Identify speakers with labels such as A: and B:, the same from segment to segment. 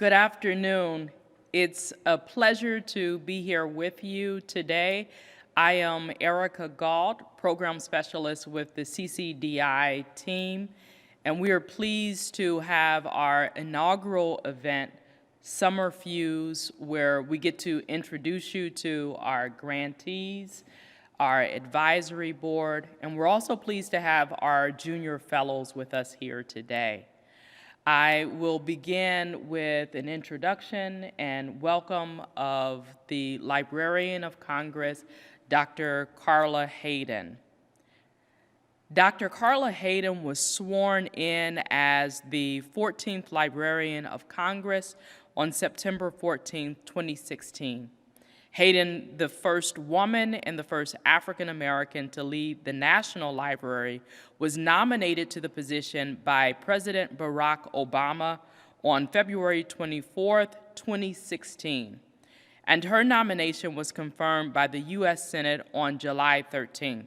A: Good afternoon. It's a pleasure to be here with you today. I am Erica Gauld, Program Specialist with the CCDI team, and we are pleased to have our inaugural event, Summer Fuse, where we get to introduce you to our grantees, our advisory board, and we're also pleased to have our junior fellows with us here today. I will begin with an introduction and welcome of the Librarian of Congress, Dr. Carla Hayden. Dr. Carla Hayden was sworn in as the 14th Librarian of Congress on September 14, 2016. Hayden, the first woman and the first African American to lead the National Library, was nominated to the position by President Barack Obama on February 24, 2016. And her nomination was confirmed by the U.S. Senate on July 13th.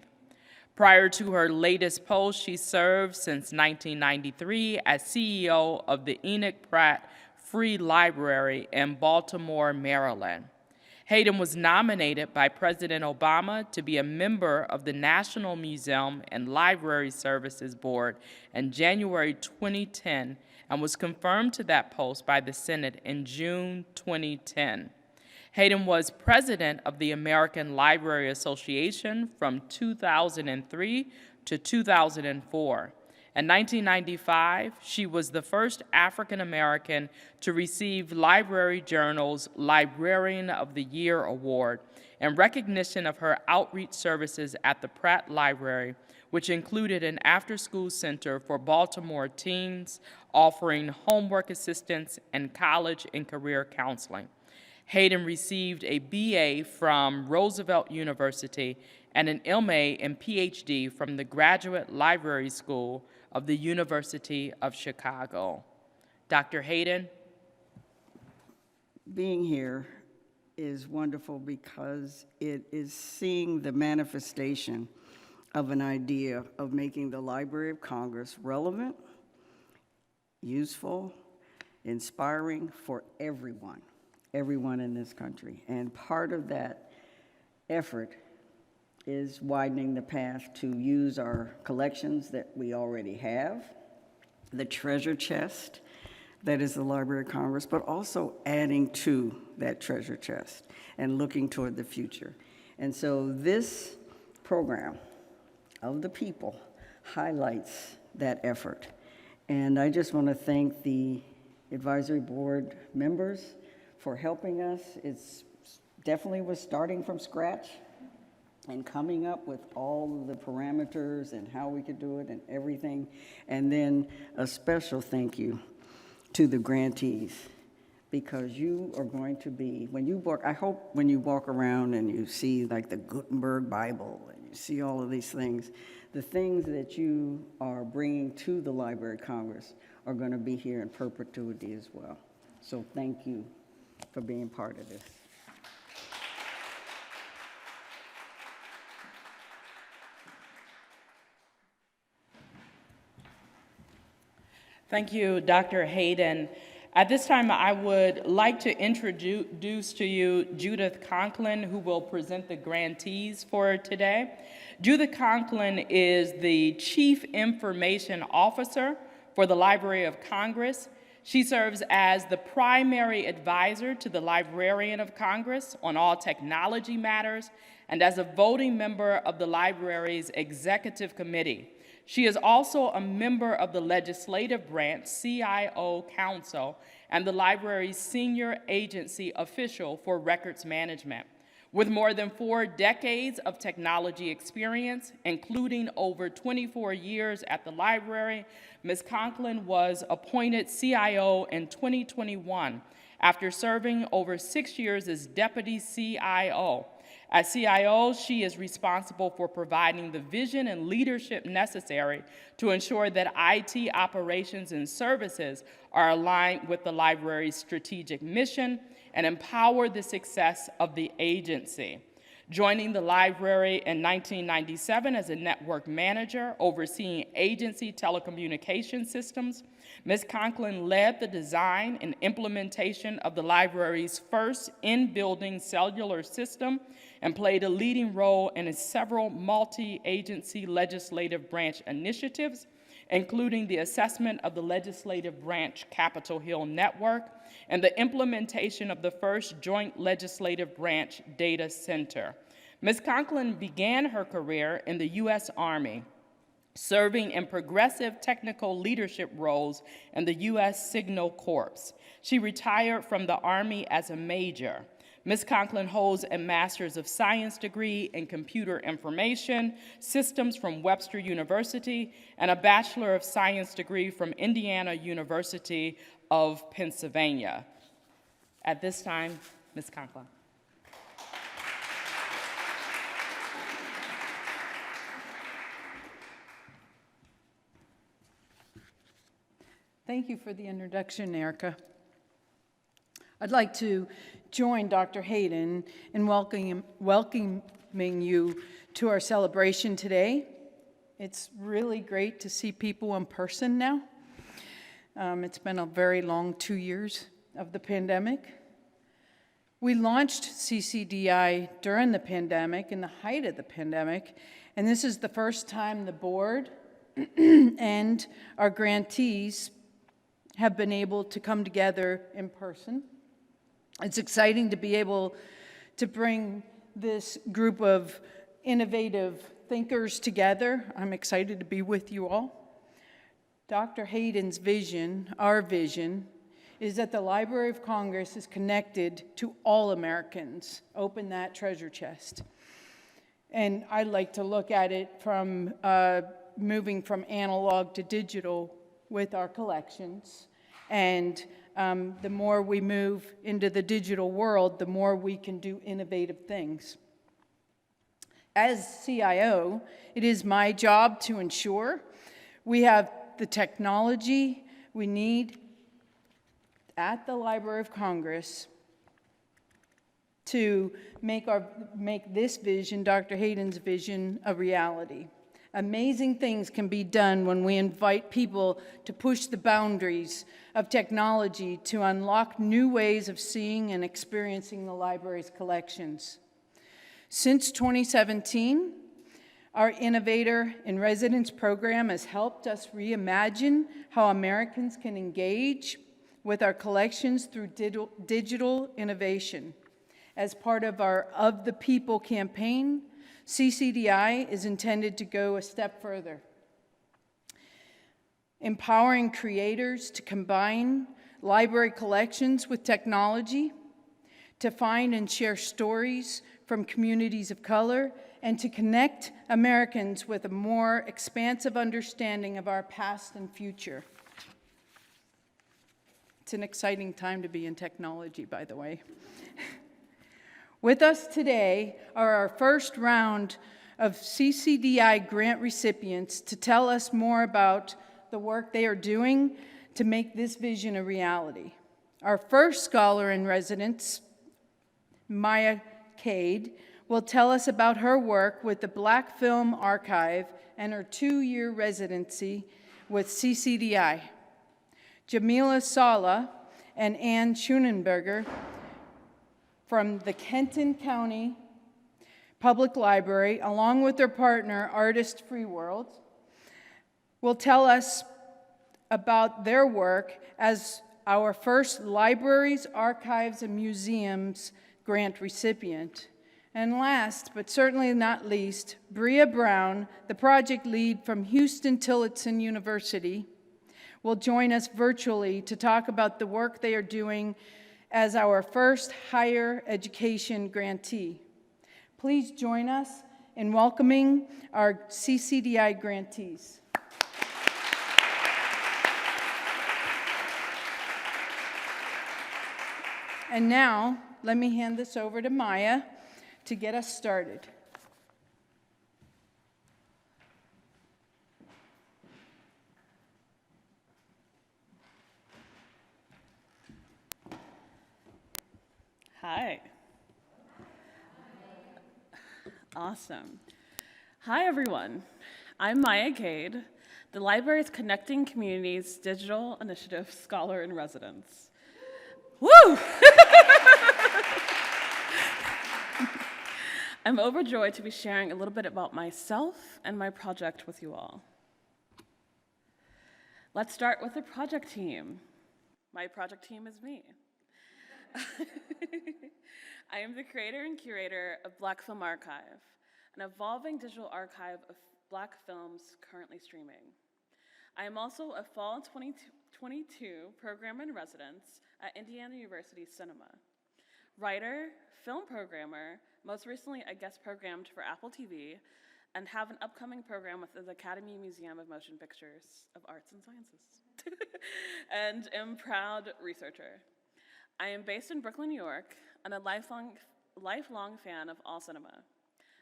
A: Prior to her latest post, she served since 1993 as CEO of the Enoch Pratt Free Library in Baltimore, Maryland. Hayden was nominated by President Obama to be a member of the National Museum and Library Services Board in January 2010 and was confirmed to that post by the Senate in June 2010. Hayden was president of the American Library Association from 2003 to 2004. In 1995, she was the first African American to receive Library Journal's Librarian of the Year Award in recognition of her outreach services at the Pratt Library, which included an after-school center for Baltimore teens offering homework assistance and college and career counseling. Hayden received a BA from Roosevelt University and an MA and PhD from the Graduate Library School of the University of Chicago. Dr. Hayden?
B: Being here is wonderful because it is seeing the manifestation of an idea of making the Library of Congress relevant, useful, inspiring for everyone in this country. And part of that effort is widening the path to use our collections that we already have, the treasure chest that is the Library of Congress, but also adding to that treasure chest and looking toward the future. And so this program of the people highlights that effort. And I just want to thank the advisory board members for helping us. It's definitely was starting from scratch and coming up with all of the parameters and how we could do it and everything. And then a special thank you to the grantees, because you are going to be, when you walk, I hope when you walk around and you see like the Gutenberg Bible and you see all of these things, the things that you are bringing to the Library of Congress are going to be here in perpetuity as well. So thank you for being part of this.
A: Thank you, Dr. Hayden. At this time, I would like to introduce to you Judith Conklin, who will present the grantees for today. Judith Conklin is the Chief Information Officer for the Library of Congress. She serves as the primary advisor to the Librarian of Congress on all technology matters and as a voting member of the library's executive committee. She is also a member of the legislative branch CIO Council and the library's senior agency official for records management. With more than 4 decades of technology experience, including over 24 years at the library, Ms. Conklin was appointed CIO in 2021 after serving over 6 years as Deputy CIO. As CIO, she is responsible for providing the vision and leadership necessary to ensure that IT operations and services are aligned with the library's strategic mission and empower the success of the agency. joining the library in 1997 as a network manager overseeing agency telecommunication systems. Ms. Conklin led the design and implementation of the library's first in-building cellular system and played a leading role in several multi-agency legislative branch initiatives, including the assessment of the legislative branch Capitol Hill network and the implementation of the first joint legislative branch data center. Ms. Conklin began her career in the U.S. Army, serving in progressive technical leadership roles in the U.S. Signal Corps. She retired from the Army as a major. Ms. Conklin holds a Master's of Science degree in Computer Information Systems from Webster University and a Bachelor of Science degree from Indiana University of Pennsylvania. At this time, Ms. Conklin.
C: Thank you for the introduction, Erica. I'd like to join Dr. Hayden in welcoming you to our celebration today. It's really great to see people in person now. It's been a very long 2 years of the pandemic. We launched CCDI during the pandemic, in the height of the pandemic, and this is the first time the board and our grantees have been able to come together in person. It's exciting to be able to bring this group of innovative thinkers together. I'm excited to be with you all. Dr. Hayden's vision, our vision, is that the Library of Congress is connected to all Americans. Open that treasure chest. And I like to look at it from moving from analog to digital with our collections. And the more we move into the digital world, the more we can do innovative things. As CIO, it is my job to ensure we have the technology we need at the Library of Congress to make this vision, Dr. Hayden's vision, a reality. Amazing things can be done when we invite people to push the boundaries of technology to unlock new ways of seeing and experiencing the library's collections. Since 2017, our Innovator in Residence program has helped us reimagine how Americans can engage with our collections through digital innovation. As part of our Of the People campaign, CCDI is intended to go a step further, empowering creators to combine library collections with technology, to find and share stories from communities of color, and to connect Americans with a more expansive understanding of our past and future. It's an exciting time to be in technology, by the way. With us today are our first round of CCDI grant recipients to tell us more about the work they are doing to make this vision a reality. Our first scholar in residence, Maya Cade, will tell us about her work with the Black Film Archive and her 2-year residency with CCDI. Jamila Sala and Ann Schoenenberger from the Kenton County Public Library, along with their partner, Artist Free World, will tell us about their work as our first Libraries, Archives, and Museums grant recipient. And last, but certainly not least, Bria Brown, the project lead from Houston-Tillotson University, will join us virtually to talk about the work they are doing as our first higher education grantee. Please join us in welcoming our CCDI grantees. And now, let me hand this over to Maya to get us started.
D: Hi. Awesome. Hi, everyone. I'm Maya Cade, the library's Connecting Communities Digital Initiative Scholar in Residence. Woo! I'm overjoyed to be sharing a little bit about myself and my project with you all. Let's start with the project team. My project team is me. I am the creator and curator of Black Film Archive, an evolving digital archive of Black films currently streaming. I am also a fall 2022 program in residence at Indiana University Cinema. Writer, film programmer, most recently I guest programmed for Apple TV, and have an upcoming program with the Academy Museum of Motion Pictures of Arts and Sciences, and am proud researcher. I am based in Brooklyn, New York, and a lifelong fan of all cinema.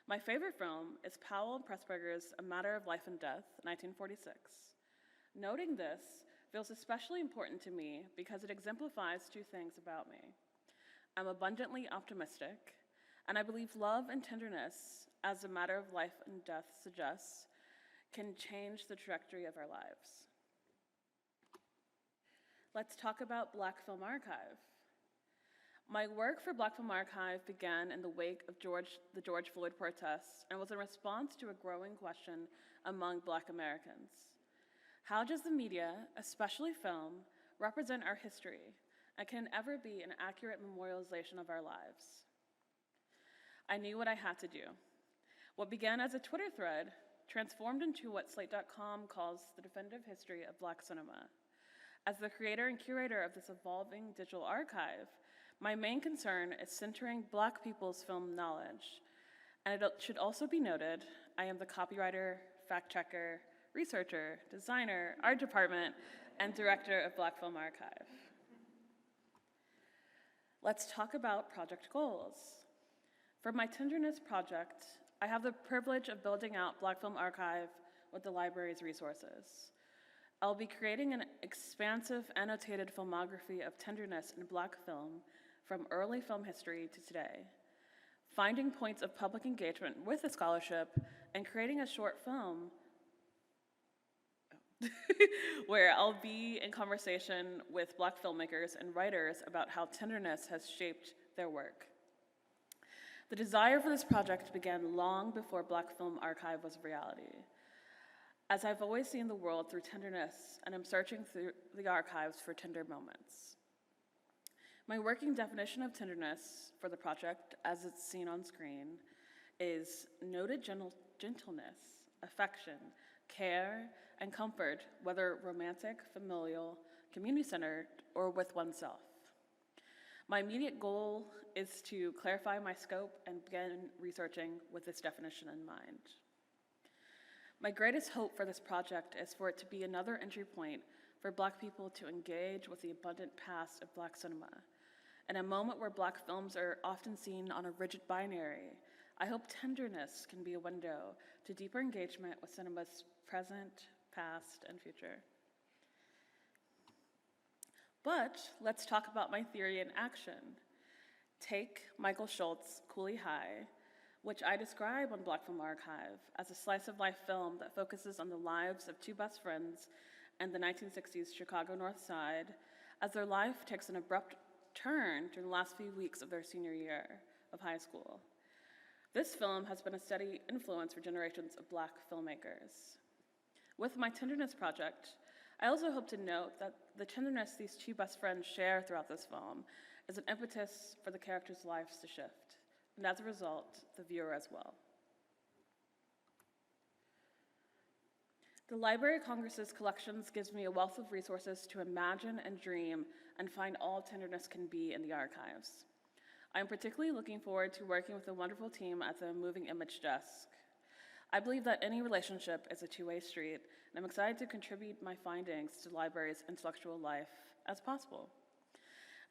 D: My favorite film is Powell and Pressburger's A Matter of Life and Death, 1946. Noting this feels especially important to me because it exemplifies two things about me. I'm abundantly optimistic, and I believe love and tenderness, as A Matter of Life and Death suggests, can change the trajectory of our lives. Let's talk about Black Film Archive. My work for Black Film Archive began in the wake of the George Floyd protests and was in response to a growing question among Black Americans. How does the media, especially film, represent our history, and can it ever be an accurate memorialization of our lives? I knew what I had to do. What began as a Twitter thread transformed into what Slate.com calls the definitive history of Black cinema. As the creator and curator of this evolving digital archive, my main concern is centering Black people's film knowledge. And it should also be noted, I am the copywriter, fact-checker, researcher, designer, art department, and director of Black Film Archive. Let's talk about project goals. For my Tenderness project, I have the privilege of building out Black Film Archive with the library's resources. I'll be creating an expansive annotated filmography of tenderness in Black film from early film history to today, finding points of public engagement with the scholarship and creating a short film where I'll be in conversation with Black filmmakers and writers about how tenderness has shaped their work. The desire for this project began long before Black Film Archive was a reality, as I've always seen the world through tenderness and am searching through the archives for tender moments. My working definition of tenderness for the project, as it's seen on screen, is noted gentleness, affection, care, and comfort, whether romantic, familial, community-centered, or with oneself. My immediate goal is to clarify my scope and begin researching with this definition in mind. My greatest hope for this project is for it to be another entry point for Black people to engage with the abundant past of Black cinema. In a moment where Black films are often seen on a rigid binary, I hope tenderness can be a window to deeper engagement with cinema's present, past, and future. But let's talk about my theory in action. Take Michael Schultz's Cooley High, which I describe on Black Film Archive as a slice-of-life film that focuses on the lives of two best friends in the 1960s Chicago North Side, as their life takes an abrupt turn during the last few weeks of their senior year of high school. This film has been a steady influence for generations of Black filmmakers. With my Tenderness project, I also hope to note that the tenderness these two best friends share throughout this film is an impetus for the characters' lives to shift, and as a result, the viewer as well. The Library of Congress's collections gives me a wealth of resources to imagine and dream and find all tenderness can be in the archives. I am particularly looking forward to working with the wonderful team at the Moving Image Desk. I believe that any relationship is a two-way street, and I'm excited to contribute my findings to the library's intellectual life as possible.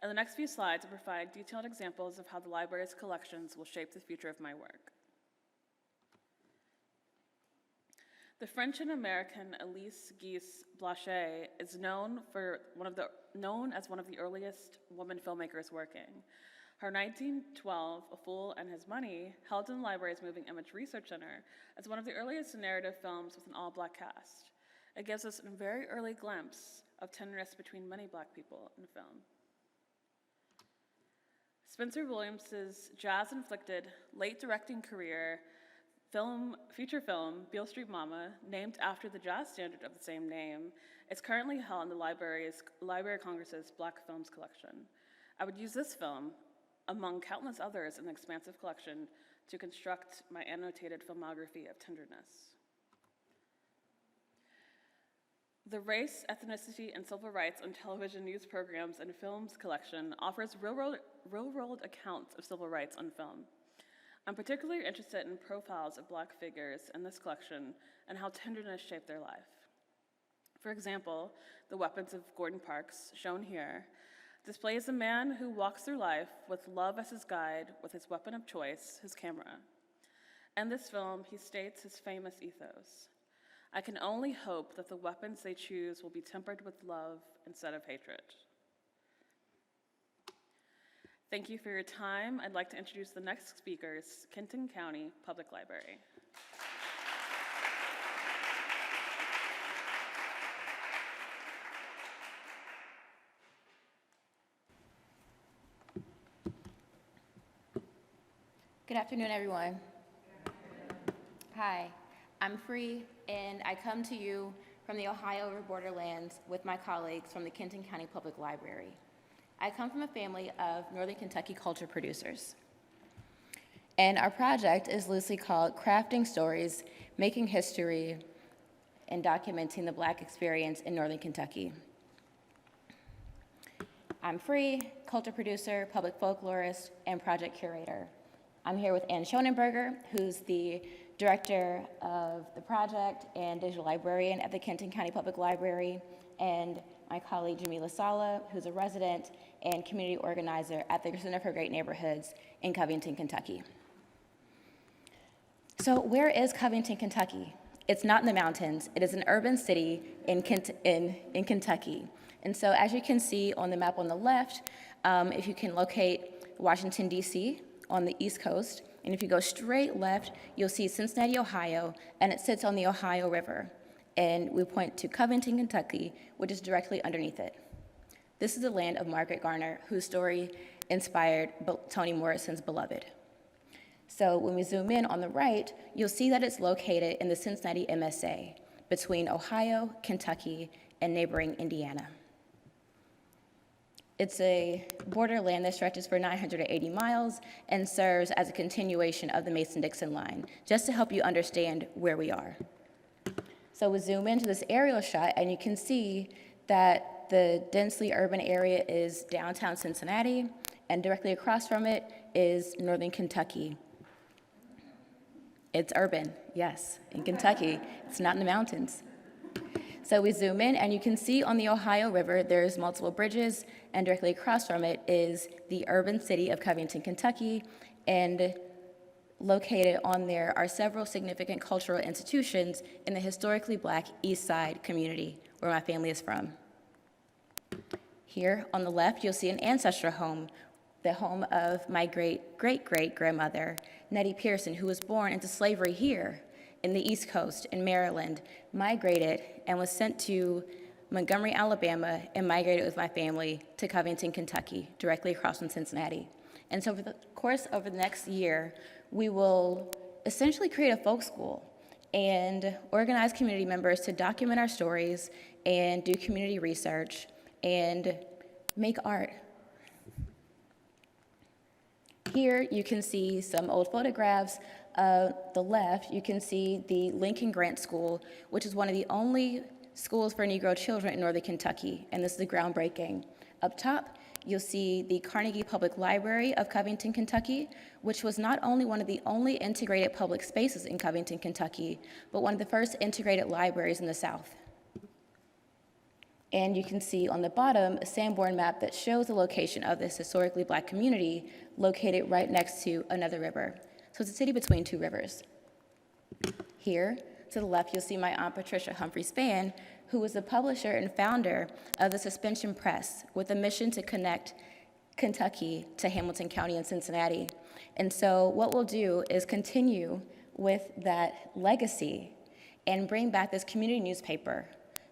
D: In the next few slides, I'll provide detailed examples of how the library's collections will shape the future of my work. The French and American Elise Guise Blanchet is known as one of the earliest women filmmakers working. Her 1912, A Fool and His Money, held in the library's Moving Image Research Center as one of the earliest narrative films with an all-Black cast. It gives us a very early glimpse of tenderness between many Black people in film. Spencer Williams's jazz-inflicted late directing career feature film, Beale Street Mama, named after the jazz standard of the same name, is currently held in the Library of Congress's Black Films collection. I would use this film, among countless others in the expansive collection, to construct my annotated filmography of tenderness. The Race, Ethnicity, and Civil Rights on Television News Programs and Films collection offers real-world accounts of civil rights on film. I'm particularly interested in profiles of Black figures in this collection and how tenderness shaped their life. For example, The Weapons of Gordon Parks, shown here, displays a man who walks through life with love as his guide, with his weapon of choice, his camera. In this film, he states his famous ethos: "I can only hope that the weapons they choose will be tempered with love instead of hatred." Thank you for your time. I'd like to introduce the next speakers, Kenton County Public Library.
E: Good afternoon, everyone. Hi, I'm Free, and I come to you from the Ohio River borderlands with my colleagues from the Kenton County Public Library. I come from a family of Northern Kentucky culture producers. And our project is loosely called Crafting Stories, Making History, and Documenting the Black Experience in Northern Kentucky. I'm Free, culture producer, public folklorist, and project curator. I'm here with Ann Schonenberger, who's the director of the project and digital librarian at the Kenton County Public Library, and my colleague Jamila Sala, who's a resident and community organizer at the Center for Great Neighborhoods in Covington, Kentucky. So where is Covington, Kentucky? It's not in the mountains. It is an urban city in Kentucky. And so as you can see on the map on the left, if you can locate Washington, D.C. on the East Coast, and if you go straight left, you'll see Cincinnati, Ohio, and it sits on the Ohio River. And we point to Covington, Kentucky, which is directly underneath it. This is the land of Margaret Garner, whose story inspired Toni Morrison's Beloved. So when we zoom in on the right, you'll see that it's located in the Cincinnati MSA, between Ohio, Kentucky, and neighboring Indiana. It's a borderland that stretches for 980 miles and serves as a continuation of the Mason-Dixon line, just to help you understand where we are. So we zoom into this aerial shot, and you can see that the densely urban area is downtown Cincinnati, and directly across from it is northern Kentucky. It's urban, yes, in Kentucky. It's not in the mountains. So we zoom in, and you can see on the Ohio River, there's multiple bridges, and directly across from it is the urban city of Covington, Kentucky, and located on there are several significant cultural institutions in the historically Black East Side community, where my family is from. Here on the left, you'll see an ancestral home, the home of my great-great-great-grandmother, Nettie Pearson, who was born into slavery here in the East Coast in Maryland, migrated and was sent to Montgomery, Alabama, and migrated with my family to Covington, Kentucky, directly across from Cincinnati. And so over the course of the next year, we will essentially create a folk school and organize community members to document our stories and do community research and make art. Here you can see some old photographs. The left, you can see the Lincoln Grant School, which is one of the only schools for Negro children in northern Kentucky, and this is groundbreaking. Up top, you'll see the Carnegie Public Library of Covington, Kentucky, which was not only one of the only integrated public spaces in Covington, Kentucky, but one of the first integrated libraries in the South. And you can see on the bottom a Sanborn map that shows the location of this historically Black community located right next to another river. So it's a city between two rivers. Here, to the left, you'll see my Aunt Patricia Humphrey Spann, who was the publisher and founder of the Suspension Press with a mission to connect Kentucky to Hamilton County and Cincinnati. And so what we'll do is continue with that legacy and bring back this community newspaper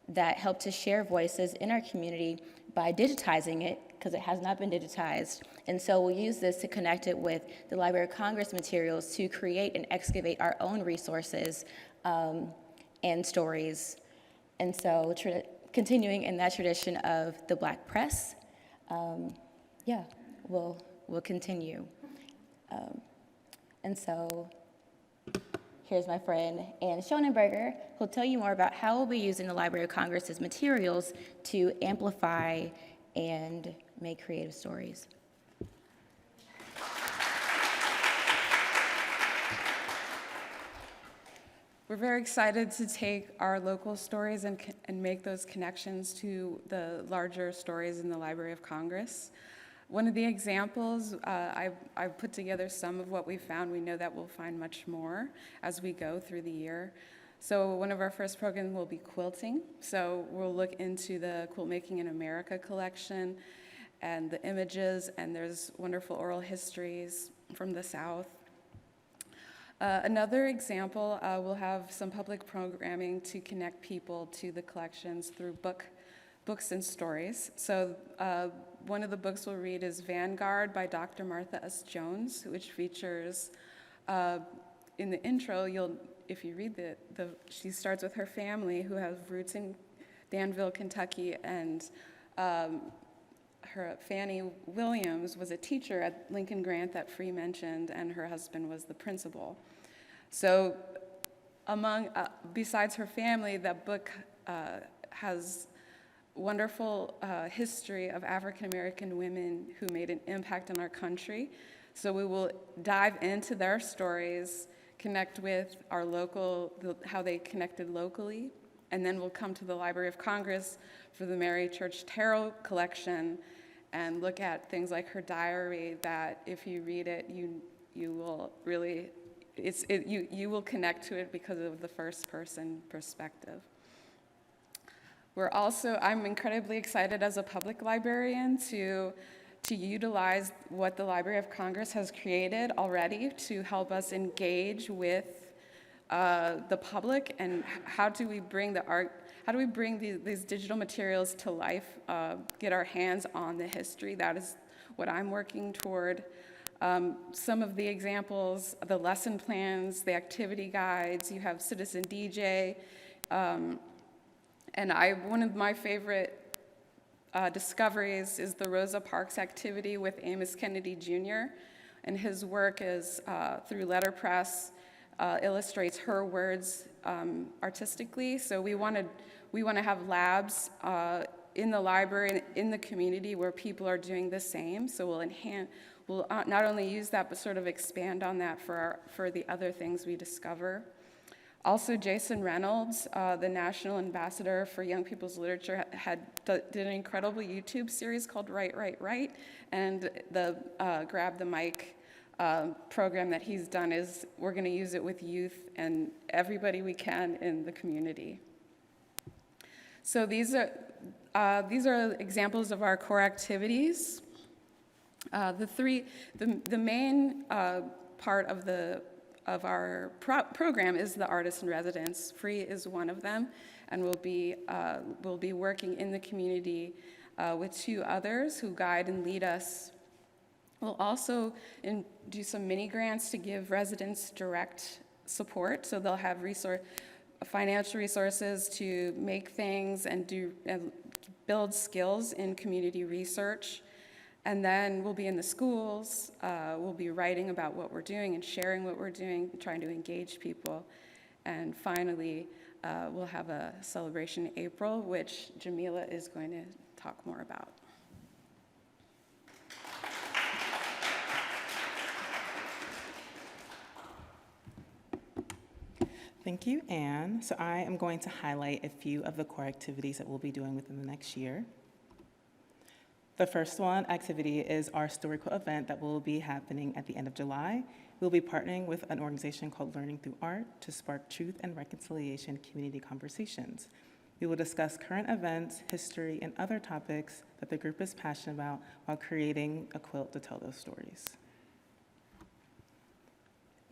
E: that helped to share voices in our community by digitizing it, because it has not been digitized. And so we'll use this to connect it with the Library of Congress materials to create and excavate our own resources and stories. And so continuing in that tradition of the Black press, yeah, we'll continue. And so here's my friend Ann Schonenberger, who'll tell you more about how we'll be using the Library of Congress's materials to amplify and make creative stories.
F: We're very excited to take our local stories and make those connections to the larger stories in the Library of Congress. One of the examples, I've put together some of what we found. We know that we'll find much more as we go through the year. So one of our first programs will be quilting. So we'll look into the Quilt Making in America collection and the images, and there's wonderful oral histories from the South. Another example, we'll have some public programming to connect people to the collections through books and stories. So one of the books we'll read is Vanguard by Dr. Martha S. Jones, which features, in the intro, if you read she starts with her family who has roots in Danville, Kentucky, and her Fannie Williams was a teacher at Lincoln Grant that Free mentioned, and her husband was the principal. So besides her family, that book has wonderful history of African-American women who made an impact on our country. So we will dive into their stories, connect with our how they connected locally, and then we'll come to the Library of Congress for the Mary Church Tarot collection and look at things like her diary that if you read it, you will really, you will connect to it because of the first person perspective. I'm incredibly excited as a public librarian to utilize what the Library of Congress has created already to help us engage with the public, and how do we bring these digital materials to life, get our hands on the history. That is what I'm working toward. Some of the examples, the lesson plans, the activity guides, you have Citizen DJ, and one of my favorite discoveries is the Rosa Parks activity with Amos Kennedy Jr., and his work is through letterpress, illustrates her words artistically. So we want to have labs in the library and in the community where people are doing the same. So we'll not only use that, but sort of expand on that for the other things we discover. Also, Jason Reynolds, the National Ambassador for Young People's Literature, did an incredible YouTube series called Write, Write, Write, and the Grab the Mic program that he's done is we're going to use it with youth and everybody we can in the community. So these are examples of our core activities. The main part of our program is the Artist in Residence. Free is one of them, and we'll be working in the community with two others who guide and lead us. We'll also do some mini grants to give residents direct support, so they'll have financial resources to make things and build skills in community research. And then we'll be in the schools, we'll be writing about what we're doing and sharing what we're doing, trying to engage people. And finally, we'll have a celebration in April, which Jamila is going to talk more about.
G: Thank you, Anne. So I am going to highlight a few of the core activities that we'll be doing within the next year. The first activity is our Story Quilt event that will be happening at the end of July. We'll be partnering with an organization called Learning Through Art to spark truth and reconciliation community conversations. We will discuss current events, history, and other topics that the group is passionate about while creating a quilt to tell those stories.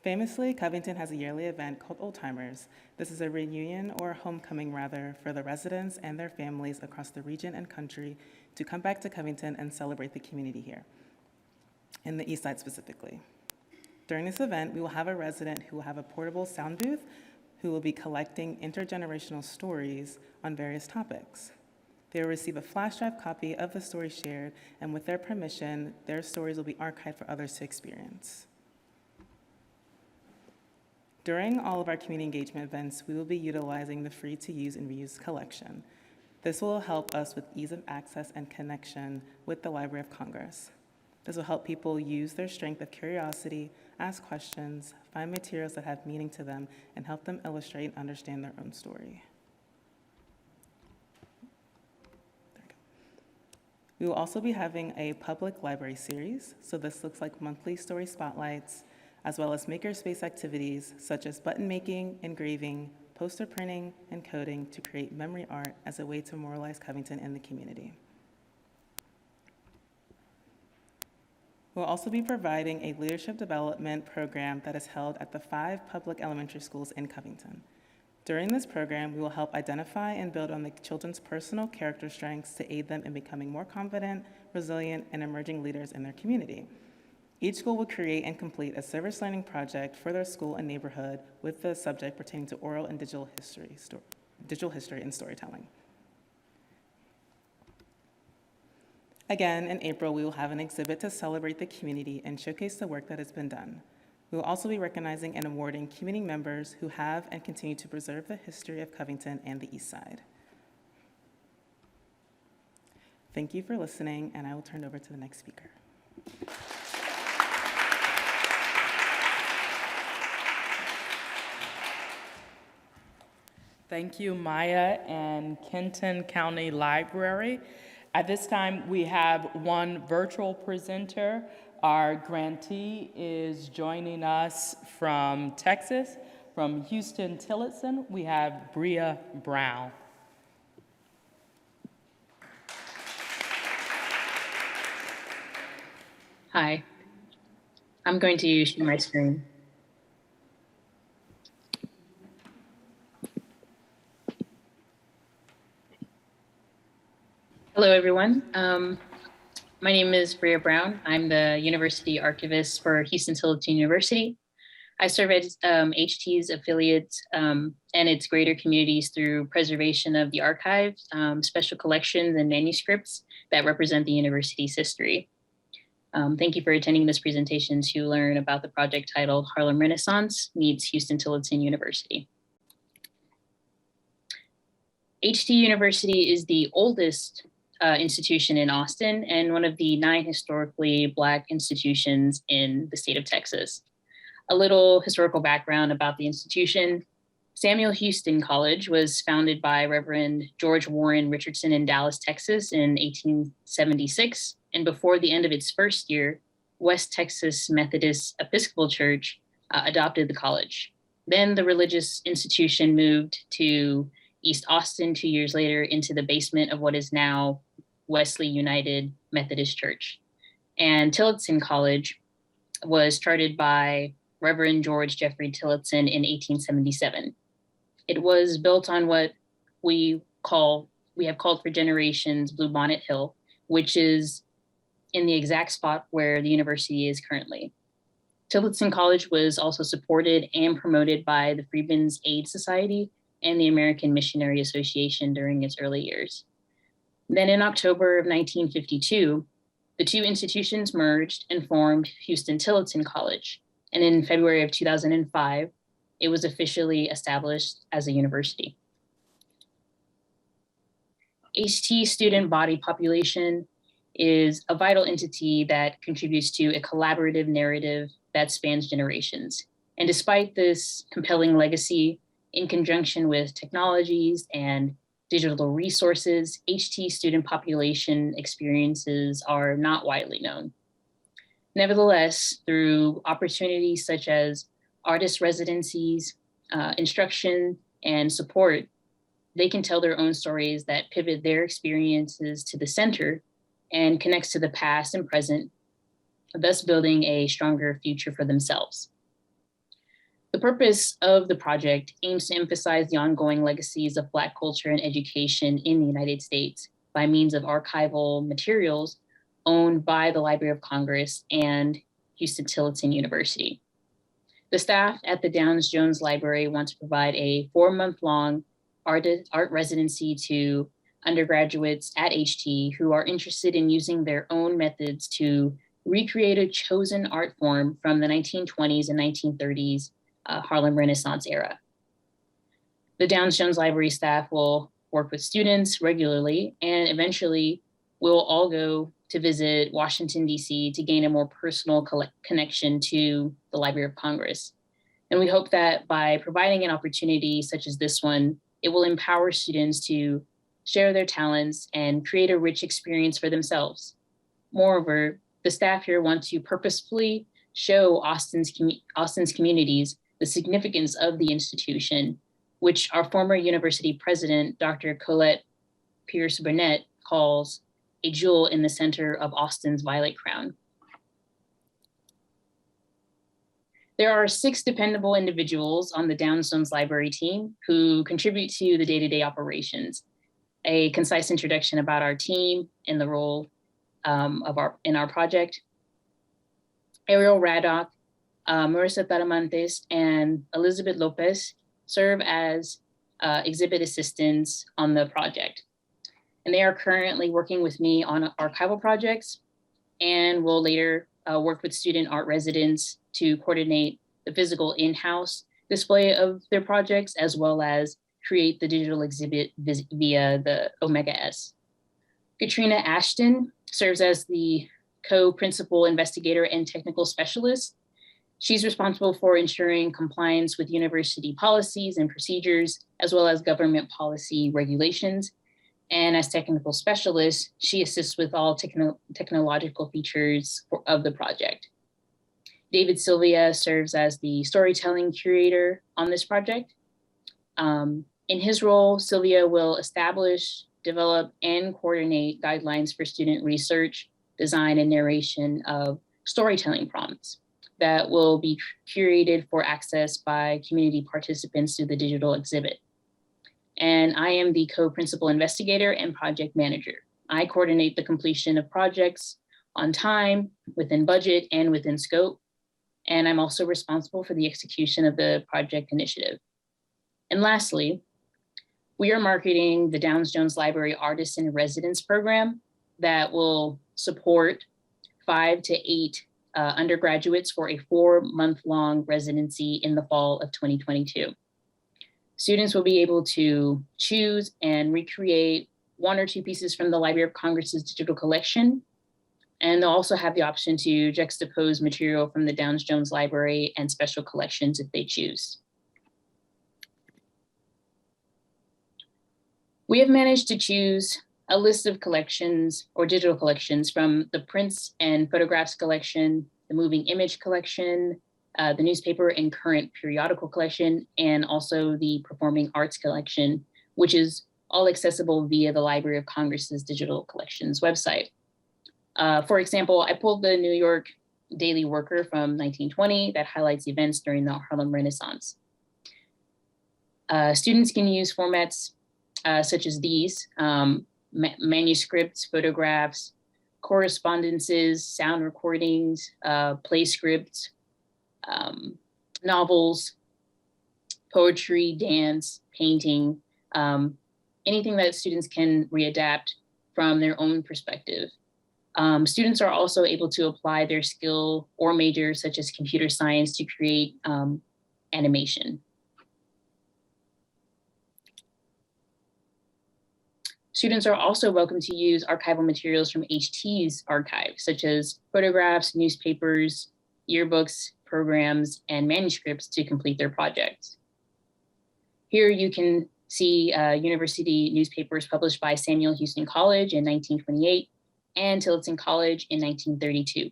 G: Famously, Covington has a yearly event called Old Timers. This is a reunion, or homecoming rather, for the residents and their families across the region and country to come back to Covington and celebrate the community here, in the East Side specifically. During this event, we will have a resident who will have a portable sound booth who will be collecting intergenerational stories on various topics. They will receive a flash drive copy of the story shared, and with their permission, their stories will be archived for others to experience. During all of our community engagement events, we will be utilizing the free to use and reuse collection. This will help us with ease of access and connection with the Library of Congress. This will help people use their strength of curiosity, ask questions, find materials that have meaning to them, and help them illustrate and understand their own story. We will also be having a public library series, so this looks like monthly story spotlights, as well as makerspace activities such as button making, engraving, poster printing, and coding to create memory art as a way to memorialize Covington in the community. We'll also be providing a leadership development program that is held at the 5 public elementary schools in Covington. During this program, we will help identify and build on the children's personal character strengths to aid them in becoming more confident, resilient, and emerging leaders in their community. Each school will create and complete a service learning project for their school and neighborhood with the subject pertaining to oral and digital history and storytelling. Again, in April, we will have an exhibit to celebrate the community and showcase the work that has been done. We will also be recognizing and awarding community members who have and continue to preserve the history of Covington and the East Side. Thank you for listening, and I will turn it over to the next speaker.
A: Thank you, Maya and Kenton County Library. At this time, we have one virtual presenter. Our grantee is joining us from Texas, from Houston-Tillotson. We have Bria Brown.
H: Hi, I'm going to share my screen. Hello, everyone. My name is Bria Brown. I'm the University Archivist for Houston-Tillotson University. I serve as HT's affiliates and its greater communities through preservation of the archives, special collections, and manuscripts that represent the university's history. Thank you for attending this presentation to learn about the project titled Harlem Renaissance Meets Houston-Tillotson University. HT University is the oldest institution in Austin and one of the 9 historically Black institutions in the state of Texas. A little historical background about the institution. Samuel Houston College was founded by Reverend George Warren Richardson in Dallas, Texas in 1876. And before the end of its first year, West Texas Methodist Episcopal Church adopted the college. Then the religious institution moved to East Austin 2 years later into the basement of what is now Wesley United Methodist Church. And Tillotson College was chartered by Reverend George Jeffrey Tillotson in 1877. It was built on what we have called for generations Bluebonnet Hill, which is in the exact spot where the university is currently. Tillotson College was also supported and promoted by the Freedmen's Aid Society and the American Missionary Association during its early years. Then in October of 1952, the two institutions merged and formed Houston-Tillotson College. And in February of 2005, it was officially established as a university. HT student body population is a vital entity that contributes to a collaborative narrative that spans generations. And despite this compelling legacy, in conjunction with technologies and digital resources, HT student population experiences are not widely known. Nevertheless, through opportunities such as artist residencies, instruction, and support, they can tell their own stories that pivot their experiences to the center and connects to the past and present, thus building a stronger future for themselves. The purpose of the project aims to emphasize the ongoing legacies of Black culture and education in the United States by means of archival materials owned by the Library of Congress and Houston-Tillotson University. The staff at the Downs Jones Library want to provide a 4-month-long art residency to undergraduates at HT who are interested in using their own methods to recreate a chosen art form from the 1920s and 1930s Harlem Renaissance era. The Downs Jones Library staff will work with students regularly, and eventually we'll all go to visit Washington, D.C. to gain a more personal connection to the Library of Congress. And we hope that by providing an opportunity such as this one, it will empower students to share their talents and create a rich experience for themselves. Moreover, the staff here want to purposefully show Austin's communities the significance of the institution, which our former university president, Dr. Colette Pierce Burnett, calls a jewel in the center of Austin's violet crown. There are 6 dependable individuals on the Downs Jones Library team who contribute to the day-to-day operations. A concise introduction about our team and the role in our project. Ariel Raddock, Marissa Taramantes, and Elizabeth Lopez serve as exhibit assistants on the project. And they are currently working with me on archival projects and will later work with student art residents to coordinate the physical in-house display of their projects, as well as create the digital exhibit via the Omega S. Katrina Ashton serves as the co-principal investigator and technical specialist. She's responsible for ensuring compliance with university policies and procedures, as well as government policy regulations. And as technical specialist, she assists with all technological features of the project. David Sylvia serves as the storytelling curator on this project. In his role, Sylvia will establish, develop, and coordinate guidelines for student research, design, and narration of storytelling prompts that will be curated for access by community participants through the digital exhibit. And I am the co-principal investigator and project manager. I coordinate the completion of projects on time, within budget, and within scope. And I'm also responsible for the execution of the project initiative. And lastly, we are marketing the Downs Jones Library Artist in Residence program that will support 5 to 8 undergraduates for a 4-month-long residency in the fall of 2022. Students will be able to choose and recreate 1 or 2 pieces from the Library of Congress's digital collection. And they'll also have the option to juxtapose material from the Downs Jones Library and special collections if they choose. We have managed to choose a list of collections or digital collections from the prints and photographs collection, the moving image collection, the newspaper and current periodical collection, and also the performing arts collection, which is all accessible via the Library of Congress's digital collections website. For example, I pulled the New York Daily Worker from 1920 that highlights events during the Harlem Renaissance. Students can use formats such as these, manuscripts, photographs, correspondences, sound recordings, play scripts, novels, poetry, dance, painting, anything that students can readapt from their own perspective. Students are also able to apply their skill or major, such as computer science, to create animation. Students are also welcome to use archival materials from HT's archive, such as photographs, newspapers, yearbooks, programs, and manuscripts to complete their projects. Here you can see university newspapers published by Samuel Houston College in 1928 and Tillotson College in 1932.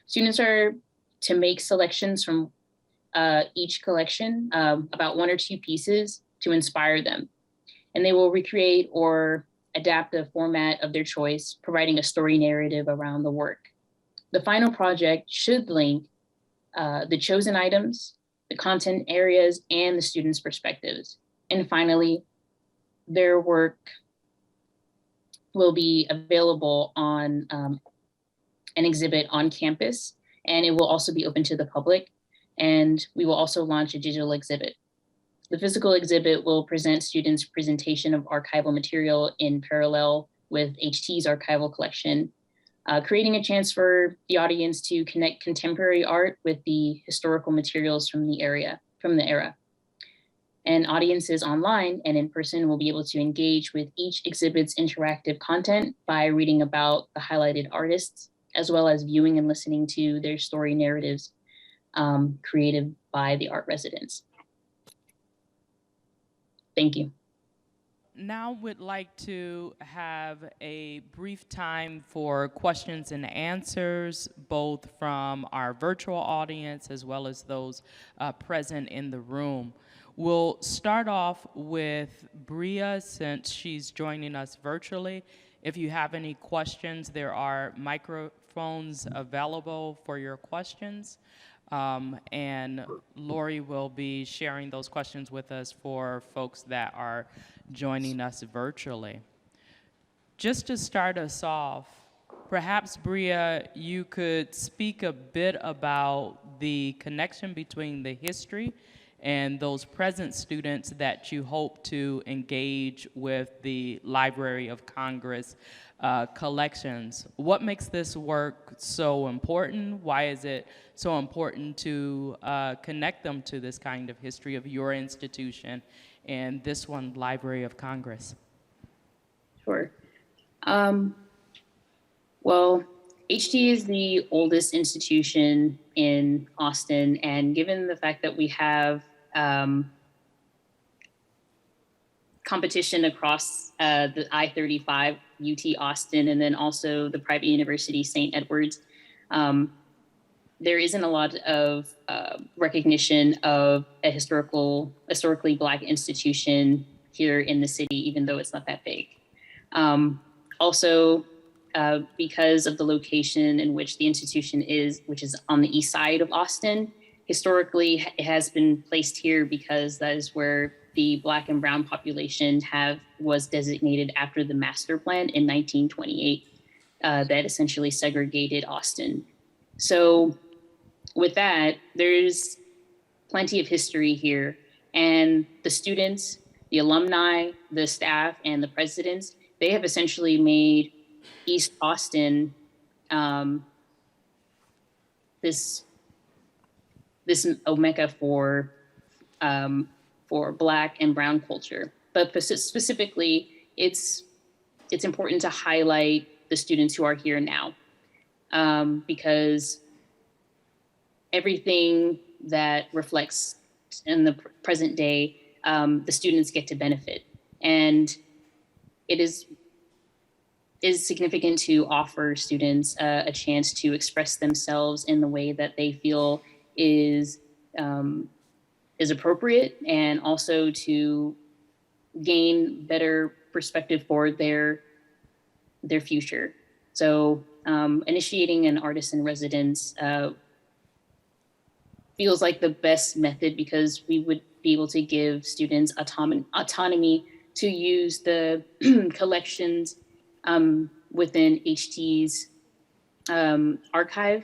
H: Students are to make selections from each collection, about 1 or 2 pieces to inspire them. And they will recreate or adapt the format of their choice, providing a story narrative around the work. The final project should link the chosen items, the content areas, and the students' perspectives. And finally, their work will be available on an exhibit on campus, and it will also be open to the public. And we will also launch a digital exhibit. The physical exhibit will present students' presentation of archival material in parallel with HT's archival collection, creating a chance for the audience to connect contemporary art with the historical materials from the era. And audiences online and in person will be able to engage with each exhibit's interactive content by reading about the highlighted artists, as well as viewing and listening to their story narratives created by the art residents. Thank you.
A: Now would like to have a brief time for questions and answers, both from our virtual audience as well as those present in the room. We'll start off with Bria, since she's joining us virtually. If you have any questions, there are microphones available for your questions. And Lori will be sharing those questions with us for folks that are joining us virtually. Just to start us off, perhaps, Bria, you could speak a bit about the connection between the history and those present students that you hope to engage with the Library of Congress collections. What makes this work so important? Why is it so important to connect them to this kind of history of your institution and this one, Library of Congress?
H: Sure. Well, HT is the oldest institution in Austin, and given the fact that we have competition across the I-35, UT Austin, and then also the private university, St. Edward's, there isn't a lot of recognition of a historically Black institution here in the city, even though it's not that big. Also, because of the location in which the institution is, which is on the east side of Austin, historically it has been placed here because that is where the Black and brown population was designated after the master plan in 1928 that essentially segregated Austin. So with that, there's plenty of history here, and the students, the alumni, the staff, and the presidents, they have essentially made East Austin this omega for Black and brown culture. But specifically, it's important to highlight the students who are here now, because everything that reflects in the present day, the students get to benefit. And it is significant to offer students a chance to express themselves in the way that they feel is appropriate, and also to gain better perspective for their future. So initiating an artist in residence feels like the best method, because we would be able to give students autonomy to use the collections within HT's archive,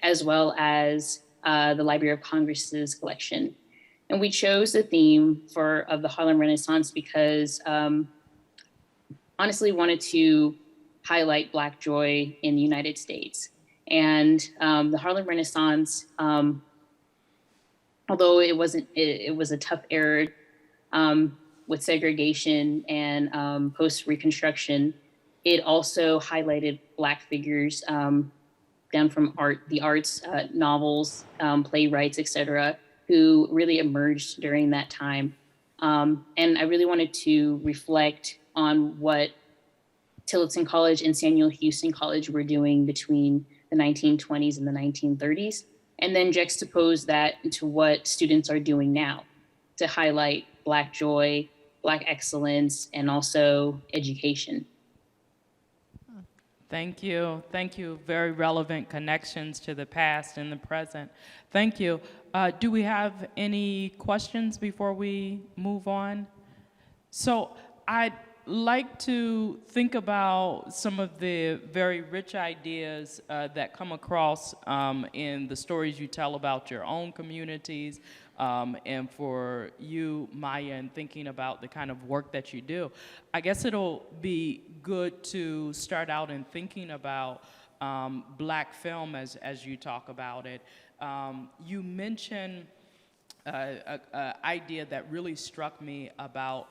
H: as well as the Library of Congress's collection. And we chose the theme of the Harlem Renaissance because honestly wanted to highlight Black joy in the United States. And the Harlem Renaissance, although it was a tough era with segregation and post-Reconstruction, it also highlighted Black figures down from the arts, novels, playwrights, etc., who really emerged during that time. And I really wanted to reflect on what Tillotson College and Samuel Houston College were doing between the 1920s and the 1930s, and then juxtapose that into what students are doing now to highlight Black joy Black excellence, and also education.
A: Thank you. Thank you. Very relevant connections to the past and the present. Thank you. Do we have any questions before we move on? So I'd like to think about some of the very rich ideas that come across in the stories you tell about your own communities, and for you, Maya, in thinking about the kind of work that you do. I guess it'll be good to start out in thinking about Black film as you talk about it. You mentioned an idea that really struck me about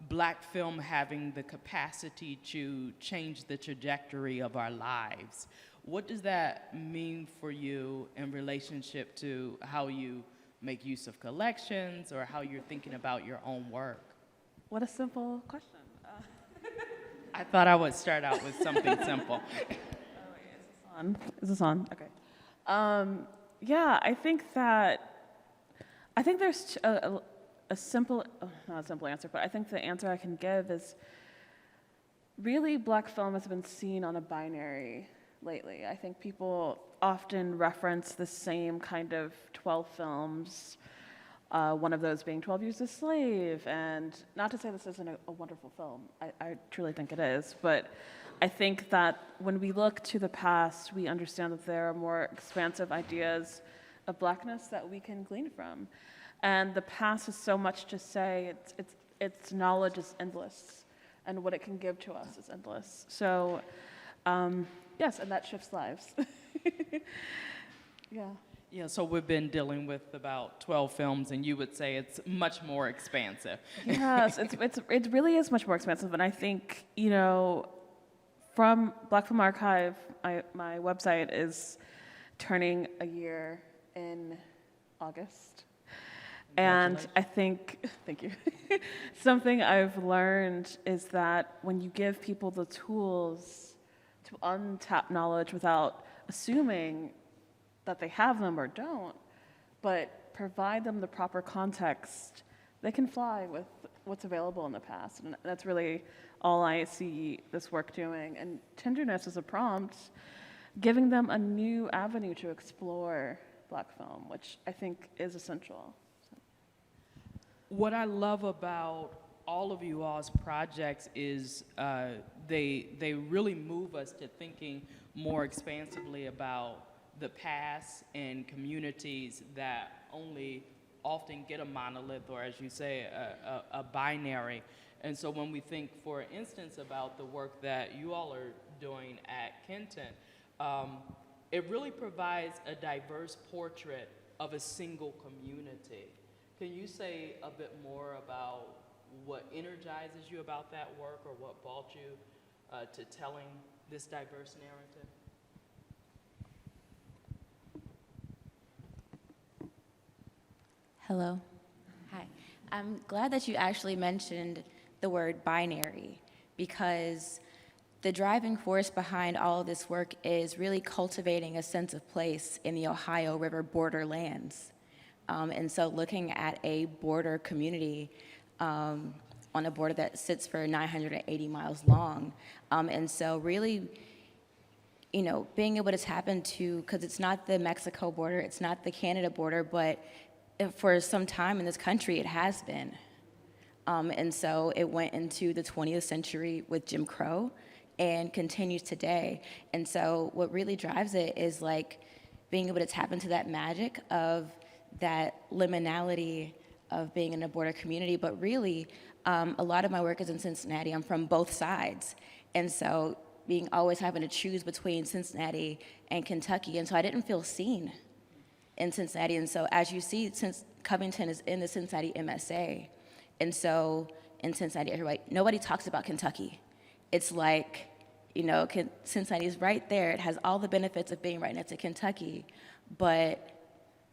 A: Black film having the capacity to change the trajectory of our lives. What does that mean for you in relationship to how you make use of collections or how you're thinking about your own work?
D: What a simple question.
A: I thought I would start out with something simple.
D: Is this on? Okay. Yeah, I think there's a simple, not a simple answer, but I think the answer I can give is really Black film has been seen on a binary lately. I think people often reference the same kind of 12 films, one of those being 12 Years a Slave, and not to say this isn't a wonderful film, I truly think it is, but I think that when we look to the past, we understand that there are more expansive ideas of Blackness that we can glean from. And the past has so much to say, its knowledge is endless, and what it can give to us is endless. So, yes, and that shifts lives. Yeah.
A: Yeah, so we've been dealing with about 12 films, and you would say it's much more expansive.
D: Yes, it really is much more expensive, and I think, you know, from Black Film Archive, my website is turning a year in August. And I think, thank you, something I've learned is that when you give people the tools to untap knowledge without assuming that they have them or don't, but provide them the proper context, they can fly with what's available in the past. And that's really all I see this work doing. And tenderness is a prompt, giving them a new avenue to explore Black film, which I think is essential.
A: What I love about all of you all's projects is they really move us to thinking more expansively about the past and communities that only often get a monolith, or as you say, a binary. And so when we think, for instance, about the work that you all are doing at Kenton, it really provides a diverse portrait of a single community. Can you say a bit more about what energizes you about that work, or what brought you to telling this diverse narrative?
E: Hello. Hi. I'm glad that you actually mentioned the word binary, because the driving force behind all of this work is really cultivating a sense of place in the Ohio River borderlands. And so looking at a border community on a border that sits for 980 miles long. And so really, you know, being able to tap into, because it's not the Mexico border, it's not the Canada border, but for some time in this country, it has been. And so it went into the 20th century with Jim Crow and continues today. And so what really drives it is like being able to tap into that magic of that liminality of being in a border community. But really, a lot of my work is in Cincinnati. I'm from both sides. And so being always having to choose between Cincinnati and Kentucky. And so I didn't feel seen in Cincinnati. And so as you see, since Covington is in the Cincinnati MSA, and so in Cincinnati, nobody talks about Kentucky. It's like, you know, Cincinnati is right there. It has all the benefits of being right next to Kentucky, but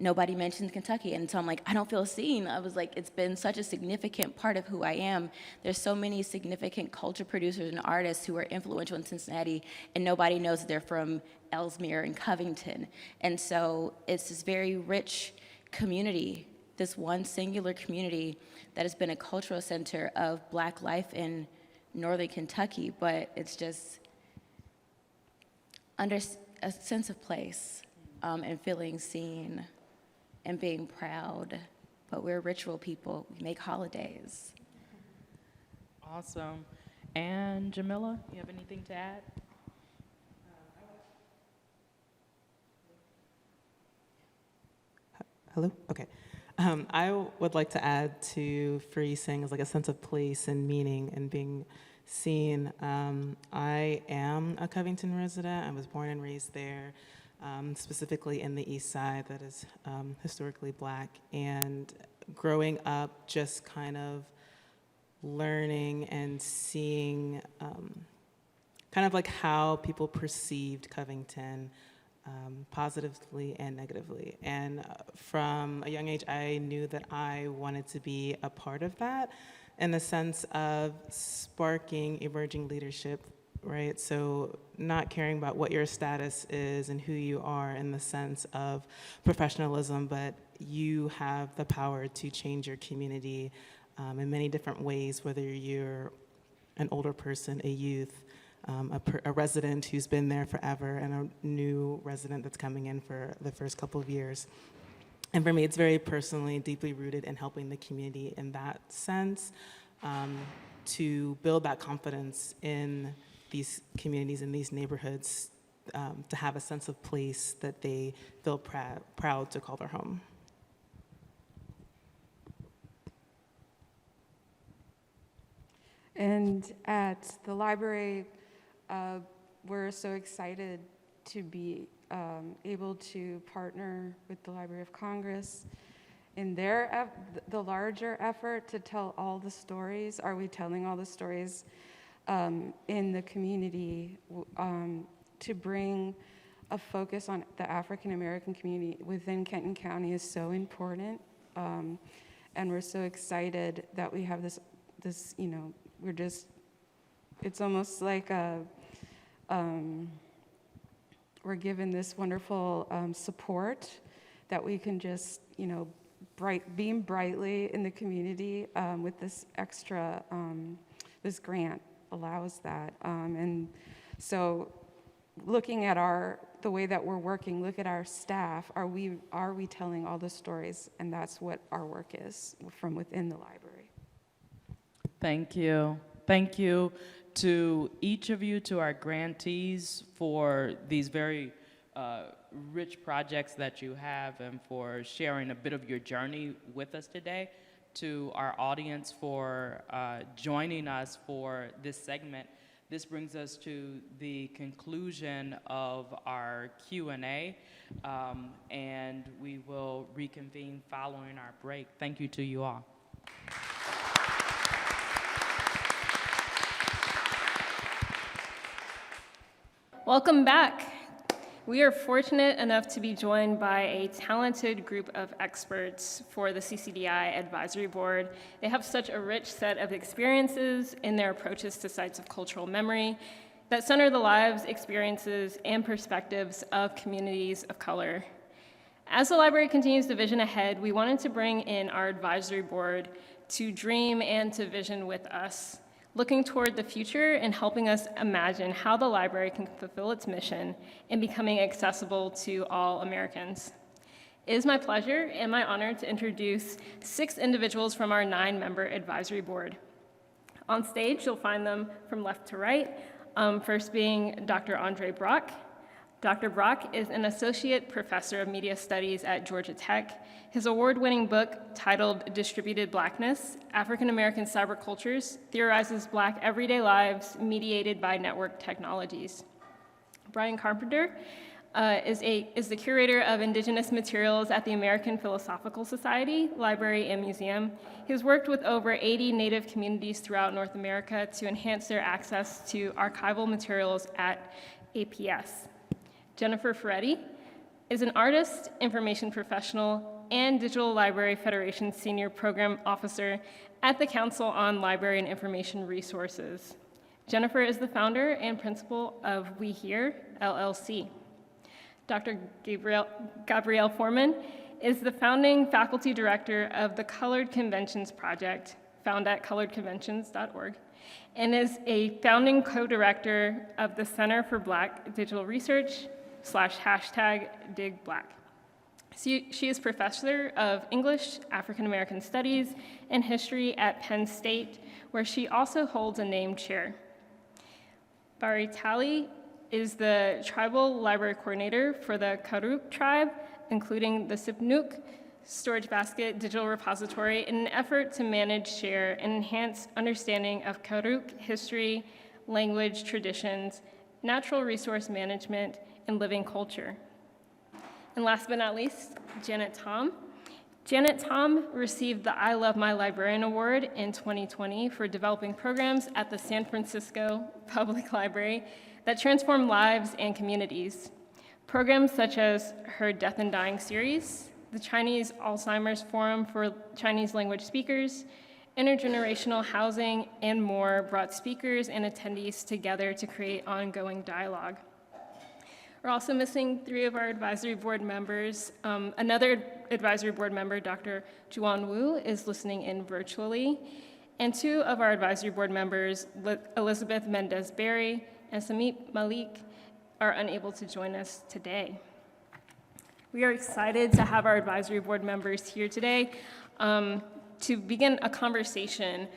E: nobody mentions Kentucky. And so I'm like, I don't feel seen. I was like, it's been such a significant part of who I am. There's so many significant culture producers and artists who are influential in Cincinnati, and nobody knows that they're from Ellesmere and Covington. And so it's this very rich community this one singular community that has been a cultural center of Black life in northern Kentucky, but it's just under a sense of place and feeling seen and being proud. But we're ritual people, we make holidays.
A: Awesome. And Jamila, you have anything to add?
G: Hello? Okay. I would like to add to Free Sings like a sense of place and meaning and being seen. I am a Covington resident. I was born and raised there, specifically in the East Side that is historically Black. And growing up, just kind of learning and seeing kind of like how people perceived Covington, positively and negatively. And from a young age, I knew that I wanted to be a part of that in the sense of sparking emerging leadership, right? So not caring about what your status is and who you are in the sense of professionalism, but you have the power to change your community in many different ways, whether you're an older person, a youth, a resident who's been there forever, and a new resident that's coming in for the first couple of years. And for me, it's very personally, deeply rooted in helping the community in that sense, to build that confidence in these communities, in these neighborhoods, to have a sense of place that they feel proud to call their home.
F: And at the library, we're so excited to be able to partner with the Library of Congress in their the larger effort to tell all the stories. Are we telling all the stories in the community to bring a focus on the African American community within Kenton County is so important, and we're so excited that we have this you know, it's almost like we're given this wonderful support that we can just, you know, beam brightly in the community with this extra, this grant allows that. And so looking at the way that we're working, look at our staff, are we telling all the stories? And that's what our work is from within the library.
A: Thank you. Thank you to each of you, to our grantees, for these very rich projects that you have and for sharing a bit of your journey with us today. To our audience for joining us for this segment. This brings us to the conclusion of our Q&A, and we will reconvene following our break. Thank you to you all.
I: Welcome back. We are fortunate enough to be joined by a talented group of experts for the CCDI Advisory Board. They have such a rich set of experiences in their approaches to sites of cultural memory that center the lives, experiences, and perspectives of communities of color. As the library continues to vision ahead, we wanted to bring in our advisory board to dream and to vision with us, looking toward the future and helping us imagine how the library can fulfill its mission in becoming accessible to all Americans. It is my pleasure and my honor to introduce 6 individuals from our 9-member advisory board. On stage, you'll find them from left to right, first being Dr. Andre Brock. Dr. Brock is an associate professor of media studies at Georgia Tech. His award-winning book, titled Distributed Blackness, African American Cybercultures, theorizes Black everyday lives mediated by network technologies. Brian Carpenter is the curator of indigenous materials at the American Philosophical Society Library and Museum. He has worked with over 80 Native communities throughout North America to enhance their access to archival materials at APS. Jennifer Ferretti is an artist, information professional, and Digital Library Federation Senior Program Officer at the Council on Library and Information Resources. Jennifer is the founder and principal of We Here, LLC. Dr. Gabrielle Foreman is the founding faculty director of the Colored Conventions Project, found at coloredconventions.org, and is a founding co-director of the Center for Black Digital Research / #DigBlack. She is professor of English, African American Studies, and History at Penn State, where she also holds a named chair. Baritali is the tribal library coordinator for the Karuk tribe, including the Sipnuk Storage Basket Digital Repository, in an effort to manage, share, and enhance understanding of Karuk history, language, traditions, natural resource management, and living culture. And last but not least, Janet Tom. Janet Tom received the I Love My Librarian Award in 2020 for developing programs at the San Francisco Public Library that transform lives and communities. Programs such as her Death and Dying series, the Chinese Alzheimer's Forum for Chinese language speakers, intergenerational housing, and more brought speakers and attendees together to create ongoing dialogue. We're also missing 3 of our advisory board members. Another advisory board member, Dr. Juan Wu, is listening in virtually. And 2 of our advisory board members, Elizabeth Mendez-Berry and Samit Malik, are unable to join us today. We are excited to have our advisory board members here today to begin a conversation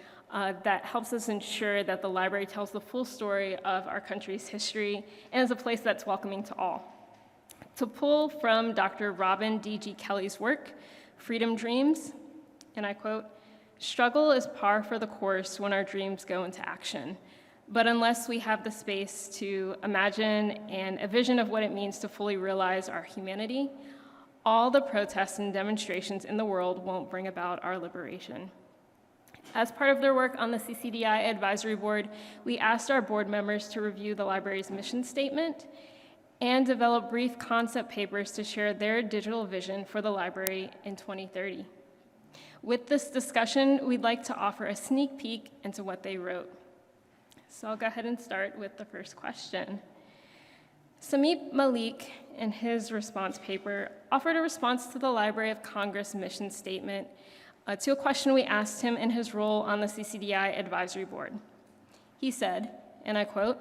I: that helps us ensure that the library tells the full story of our country's history and is a place that's welcoming to all. To pull from Dr. Robin D.G. Kelly's work, Freedom Dreams, and I quote, "Struggle is par for the course when our dreams go into action. But unless we have the space to imagine and a vision of what it means to fully realize our humanity, all the protests and demonstrations in the world won't bring about our liberation." As part of their work on the CCDI Advisory Board, we asked our board members to review the library's mission statement and develop brief concept papers to share their digital vision for the library in 2030. With this discussion, we'd like to offer a sneak peek into what they wrote. So I'll go ahead and start with the first question. Samit Malik, in his response paper, offered a response to the Library of Congress mission statement to a question we asked him in his role on the CCDI Advisory Board. He said, and I quote,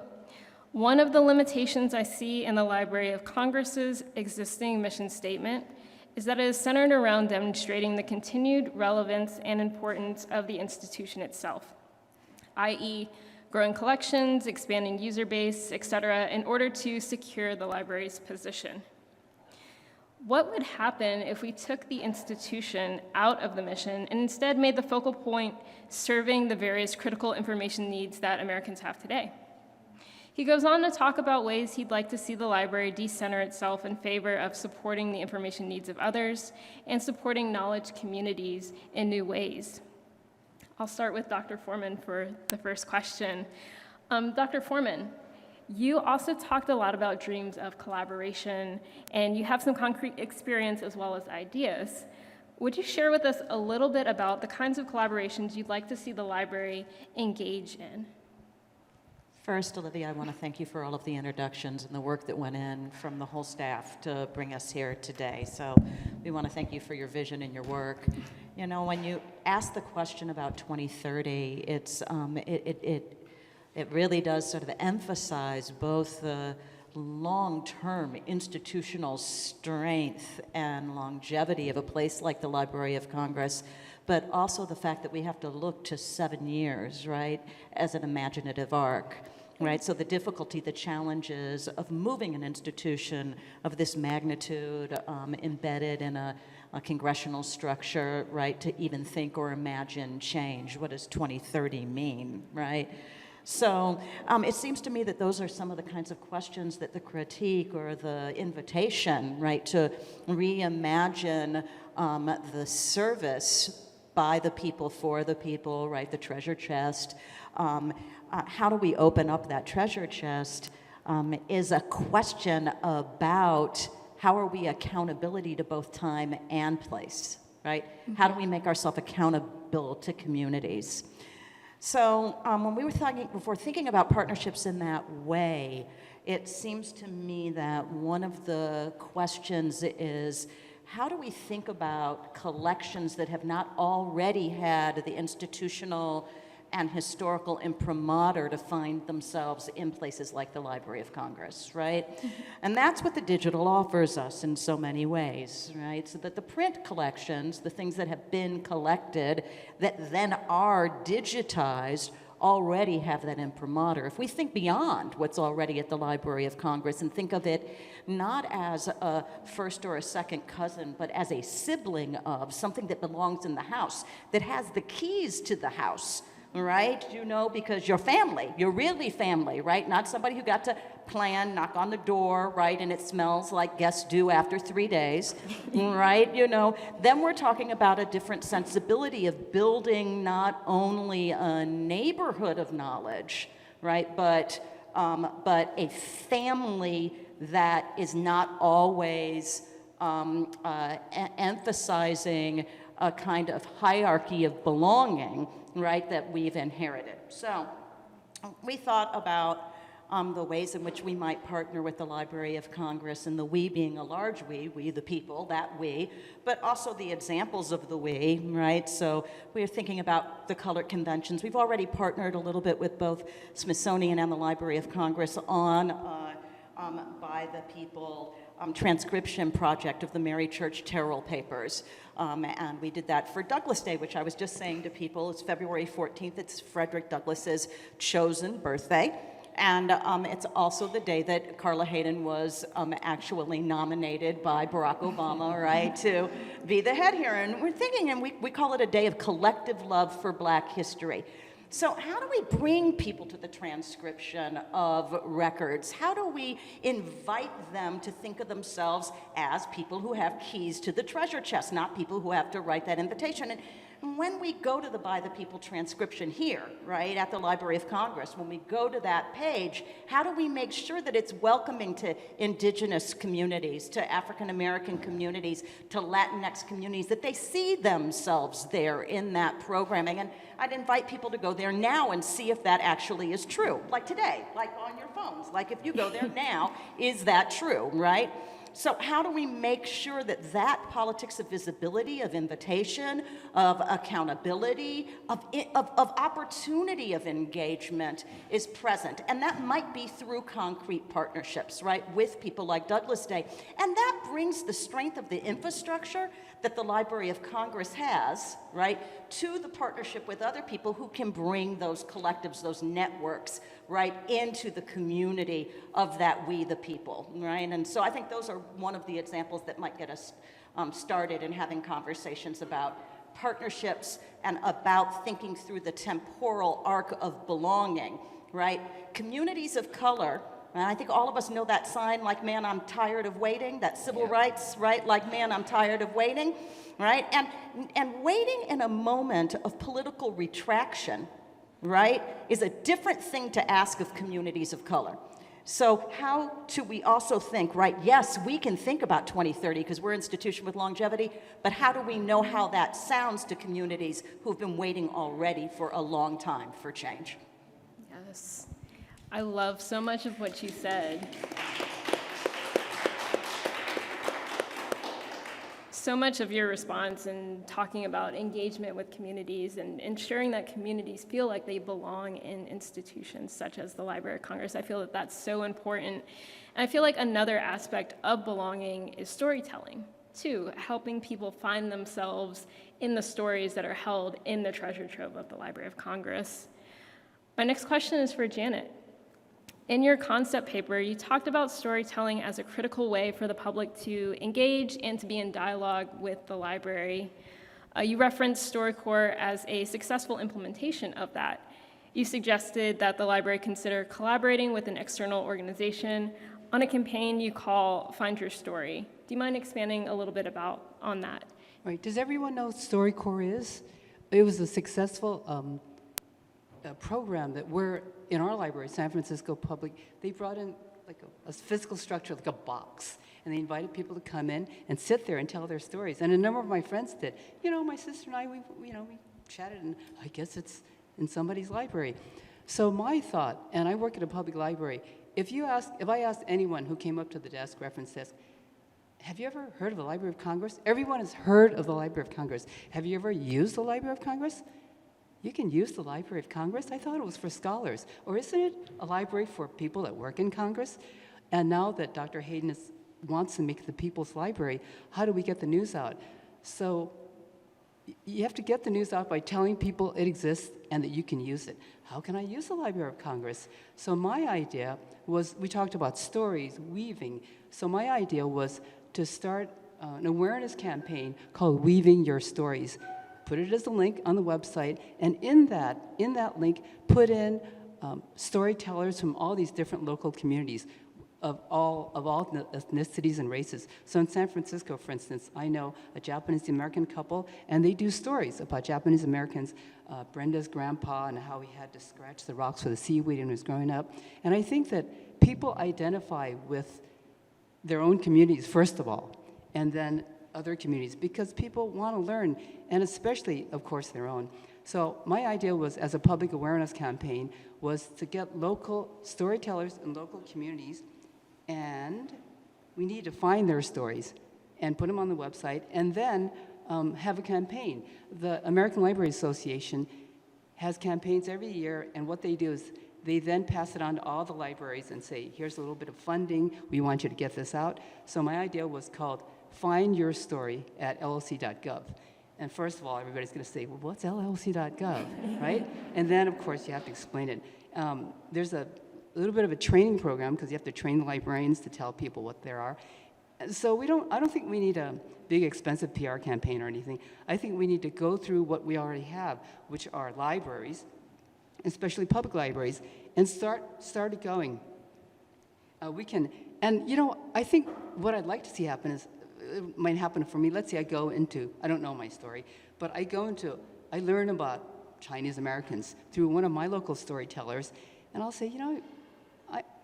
I: "One of the limitations I see in the Library of Congress's existing mission statement is that it is centered around demonstrating the continued relevance and importance of the institution itself, i.e., growing collections, expanding user base, et cetera, in order to secure the library's position. What would happen if we took the institution out of the mission and instead made the focal point serving the various critical information needs that Americans have today?" He goes on to talk about ways he'd like to see the library decenter itself in favor of supporting the information needs of others and supporting knowledge communities in new ways. I'll start with Dr. Foreman for the first question. Dr. Foreman, you also talked a lot about dreams of collaboration, and you have some concrete experience as well as ideas. Would you share with us a little bit about the kinds of collaborations you'd like to see the library engage in?
J: First, Olivia, I want to thank you for all of the introductions and the work that went in from the whole staff to bring us here today. So we want to thank you for your vision and your work. You know, when you ask the question about 2030, it really does sort of emphasize both the long-term institutional strength and longevity of a place like the Library of Congress, but also the fact that we have to look to 7 years, right, as an imaginative arc, right? So the difficulty, the challenges of moving an institution of this magnitude embedded in a congressional structure, right, to even think or imagine change. What does 2030 mean, right? So it seems to me that those are some of the kinds of questions that the critique or the invitation, right, to reimagine the service by the people, for the people, right, the treasure chest. How do we open up that treasure chest is a question about how are we accountability to both time and place, right? Mm-hmm. How do we make ourselves accountable to communities? So when we were thinking about partnerships in that way, it seems to me that one of the questions is how do we think about collections that have not already had the institutional and historical imprimatur to find themselves in places like the Library of Congress, right? And that's what the digital offers us in so many ways, right? So that the print collections, the things that have been collected that then are digitized, already have that imprimatur. If we think beyond what's already at the Library of Congress and think of it not as a first or a second cousin, but as a sibling of something that belongs in the house, that has the keys to the house, right? You know, because you're family, you're really family, right? Not somebody who got to plan, knock on the door, right, and it smells like guests do after 3 days, right? You know, then we're talking about a different sensibility of building not only a neighborhood of knowledge, right, but a family that is not always emphasizing a kind of hierarchy of belonging, right, that we've inherited. So we thought about the ways in which we might partner with the Library of Congress, and the we being a large we the people, that we, but also the examples of the we, right? So we're thinking about the colored conventions. We've already partnered a little bit with both Smithsonian and the Library of Congress on By the People transcription project of the Mary Church Terrell papers. And we did that for Douglas Day, which I was just saying to people, it's February 14th, it's Frederick Douglass's chosen birthday. And it's also the day that Carla Hayden was actually nominated by Barack Obama, right, to be the head here. And we're thinking, and we call it a day of collective love for Black history. So how do we bring people to the transcription of records? How do we invite them to think of themselves as people who have keys to the treasure chest, not people who have to write that invitation? And when we go to the By the People transcription here, right, at the Library of Congress, when we go to that page, how do we make sure that it's welcoming to indigenous communities, to African American communities, to Latinx communities, that they see themselves there in that programming? And I'd invite people to go there now and see if that actually is true, like today, like on your phones. Like if you go there now, is that true, right? So how do we make sure that that politics of visibility, of invitation, of accountability, of opportunity of engagement is present? And that might be through concrete partnerships, right, with people like Douglas Day. And that brings the strength of the infrastructure that the Library of Congress has, right, to the partnership with other people who can bring those collectives, those networks, right, into the community of that we the people, right? And so I think those are one of the examples that might get us started in having conversations about partnerships and about thinking through the temporal arc of belonging, right? Communities of color, and I think all of us know that sign, like, man, I'm tired of waiting, that civil rights, right? Like, man, I'm tired of waiting, right? And waiting in a moment of political retraction, right, is a different thing to ask of communities of color. So how do we also think, right, yes, we can think about 2030 because we're an institution with longevity, but how do we know how that sounds to communities who've been waiting already for a long time for change?
I: Yes. I love so much of what you said. So much of your response in talking about engagement with communities and ensuring that communities feel like they belong in institutions such as the Library of Congress, I feel that that's so important. And I feel like another aspect of belonging is storytelling, too, helping people find themselves in the stories that are held in the treasure trove of the Library of Congress. My next question is for Janet. In your concept paper, you talked about storytelling as a critical way for the public to engage and to be in dialogue with the library. You referenced StoryCorps as a successful implementation of that. You suggested that the library consider collaborating with an external organization on a campaign you call Find Your Story. Do you mind expanding a little bit on that?
K: Right. Does everyone know what StoryCorps is? It was a successful program that we're in our library, San Francisco Public. They brought in like a physical structure, like a box, and they invited people to come in and sit there and tell their stories. And a number of my friends did. You know, my sister and I, we chatted, and I guess it's in somebody's library. So my thought, and I work at a public library, if I asked anyone who came up to the reference desk, have you ever heard of the Library of Congress? Everyone has heard of the Library of Congress. Have you ever used the Library of Congress? You can use the Library of Congress? I thought it was for scholars. Or isn't it a library for people that work in Congress? And now that Dr. Hayden wants to make the people's library, how do we get the news out? So you have to get the news out by telling people it exists and that you can use it. How can I use the Library of Congress? So my idea was, we talked about stories, weaving. So my idea was to start an awareness campaign called Weaving Your Stories. Put it as a link on the website, and in that link, put in storytellers from all these different local communities of all ethnicities and races. So in San Francisco, for instance, I know a Japanese-American couple, and they do stories about Japanese-Americans, Brenda's grandpa and how he had to scratch the rocks for the seaweed when he was growing up. And I think that people identify with their own communities, first of all, and then other communities, because people want to learn, and especially, of course, their own. So my idea was, as a public awareness campaign, was to get local storytellers in local communities, and we need to find their stories and put them on the website, and then have a campaign. The American Library Association has campaigns every year, and what they do is they then pass it on to all the libraries and say, here's a little bit of funding, we want you to get this out. So my idea was called Find Your Story at LLC.gov. And first of all, everybody's going to say, well, what's LLC.gov, right? And then, of course, you have to explain it. There's a little bit of a training program, because you have to train the librarians to tell people what there are. So I don't think we need a big, expensive PR campaign or anything. I think we need to go through what we already have, which are libraries, especially public libraries, and start it going. We can, and I think what I'd like to see happen is, it might happen for me. Let's say I go into, I don't know my story, but I learn about Chinese Americans through one of my local storytellers, and I'll say,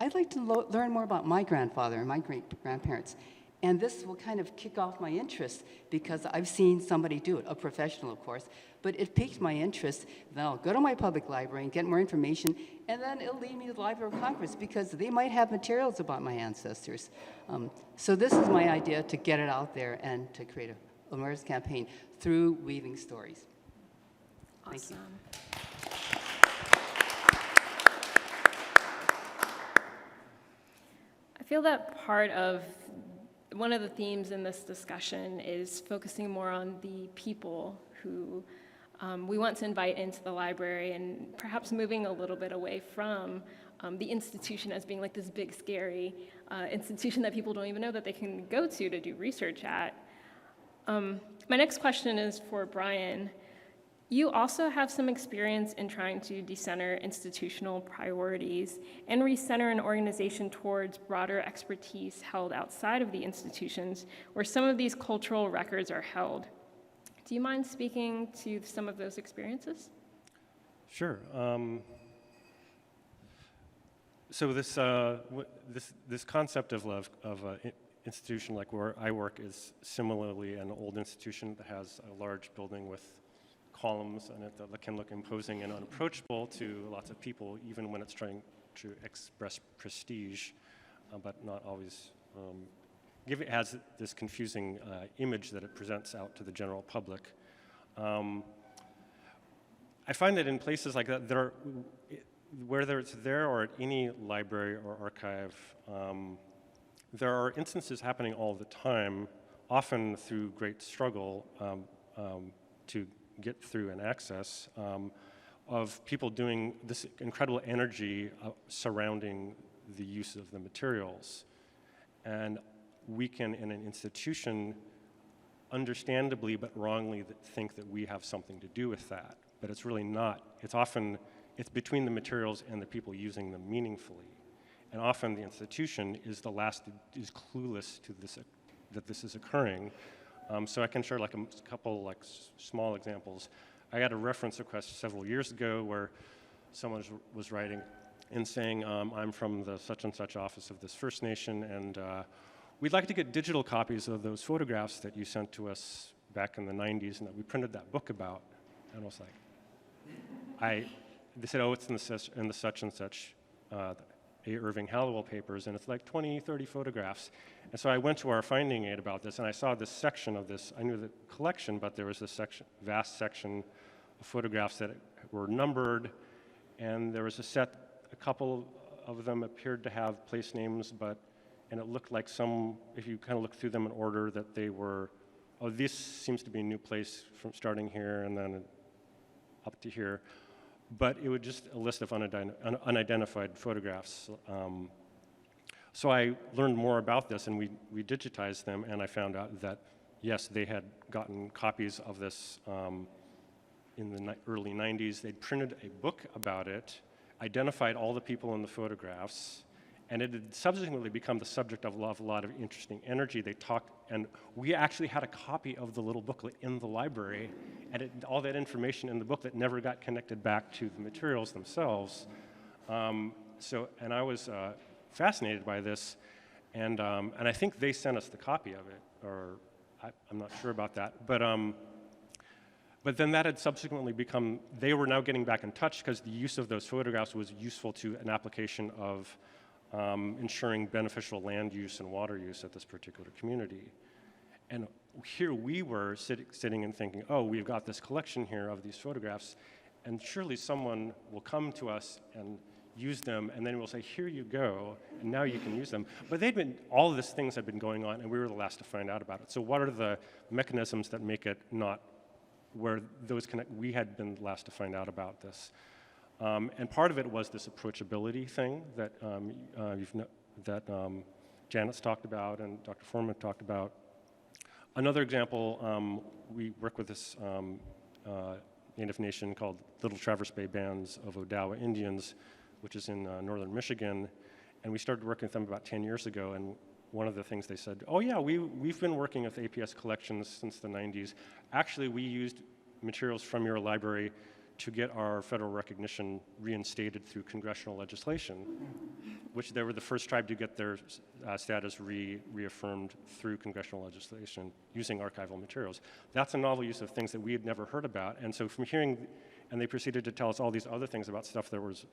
K: I'd like to learn more about my grandfather and my great-grandparents. And this will kind of kick off my interest, because I've seen somebody do it, a professional, of course, but it piqued my interest. Then I'll go to my public library and get more information, and then it'll lead me to the Library of Congress, because they might have materials about my ancestors. So this is my idea, to get it out there and to create an awareness campaign through weaving stories. Thank you.
I: I feel that one of the themes in this discussion is focusing more on the people who we want to invite into the library, and perhaps moving a little bit away from the institution as being like this big, scary institution that people don't even know that they can go to do research at. My next question is for Brian. You also have some experience in trying to decenter institutional priorities and recenter an organization towards broader expertise held outside of the institutions where some of these cultural records are held. Do you mind speaking to some of those experiences?
L: Sure. So this concept of an institution like where I work is similarly an old institution that has a large building with columns in it that can look imposing and unapproachable to lots of people, even when it's trying to express prestige, but not always. It has this confusing image that it presents out to the general public. I find that in places like that, whether it's there or at any library or archive, there are instances happening all the time, often through great struggle to get through and access, of people doing this incredible energy surrounding the use of the materials. And we can, in an institution, understandably but wrongly think that we have something to do with that. But it's really not. It's between the materials and the people using them meaningfully. And often the institution is the last that is clueless to this, that this is occurring. So I can share like a couple small examples. I got a reference request several years ago where someone was writing and saying, I'm from the such and such office of this First Nation, and we'd like to get digital copies of those photographs that you sent to us back in the 90s and that we printed that book about. And I was like, they said, oh, it's in the such and such A. Irving Hallowell papers, and it's like 20, 30 photographs. And so I went to our finding aid about this, and I saw this section of this. I knew the collection, but there was this section, vast section of photographs that were numbered, and there was a couple of them appeared to have place names, and it looked like some, if you kind of look through them in order, that they were, oh, this seems to be a new place from starting here and then up to here. But it was just a list of unidentified photographs. So I learned more about this, and we digitized them, and I found out that, yes, they had gotten copies of this in the early 90s. They'd printed a book about it, identified all the people in the photographs, and it had subsequently become the subject of a lot of interesting energy. They talked, and we actually had a copy of the little booklet in the library, and all that information in the booklet never got connected back to the materials themselves. And I was fascinated by this, and I think they sent us the copy of it, or I'm not sure about that. But then that had subsequently become, they were now getting back in touch because the use of those photographs was useful to an application of ensuring beneficial land use and water use at this particular community. And here we were sitting and thinking, oh, we've got this collection here of these photographs, and surely someone will come to us and use them, and then we'll say, here you go, and now you can use them. But all of these things had been going on, and we were the last to find out about it. So what are the mechanisms that make it not where those connect? We had been last to find out about this. And part of it was this approachability thing that Janet's talked about and Dr. Foreman talked about. Another example, we work with this Native nation called Little Traverse Bay Bands of Odawa Indians, which is in northern Michigan, and we started working with them about 10 years ago, and one of the things they said, oh yeah, we've been working with APS collections since the 90s. Actually, we used materials from your library to get our federal recognition reinstated through congressional legislation, which they were the first tribe to get their status reaffirmed through congressional legislation using archival materials. That's a novel use of things that we had never heard about. And so from hearing, and they proceeded to tell us all these other things about stuff that was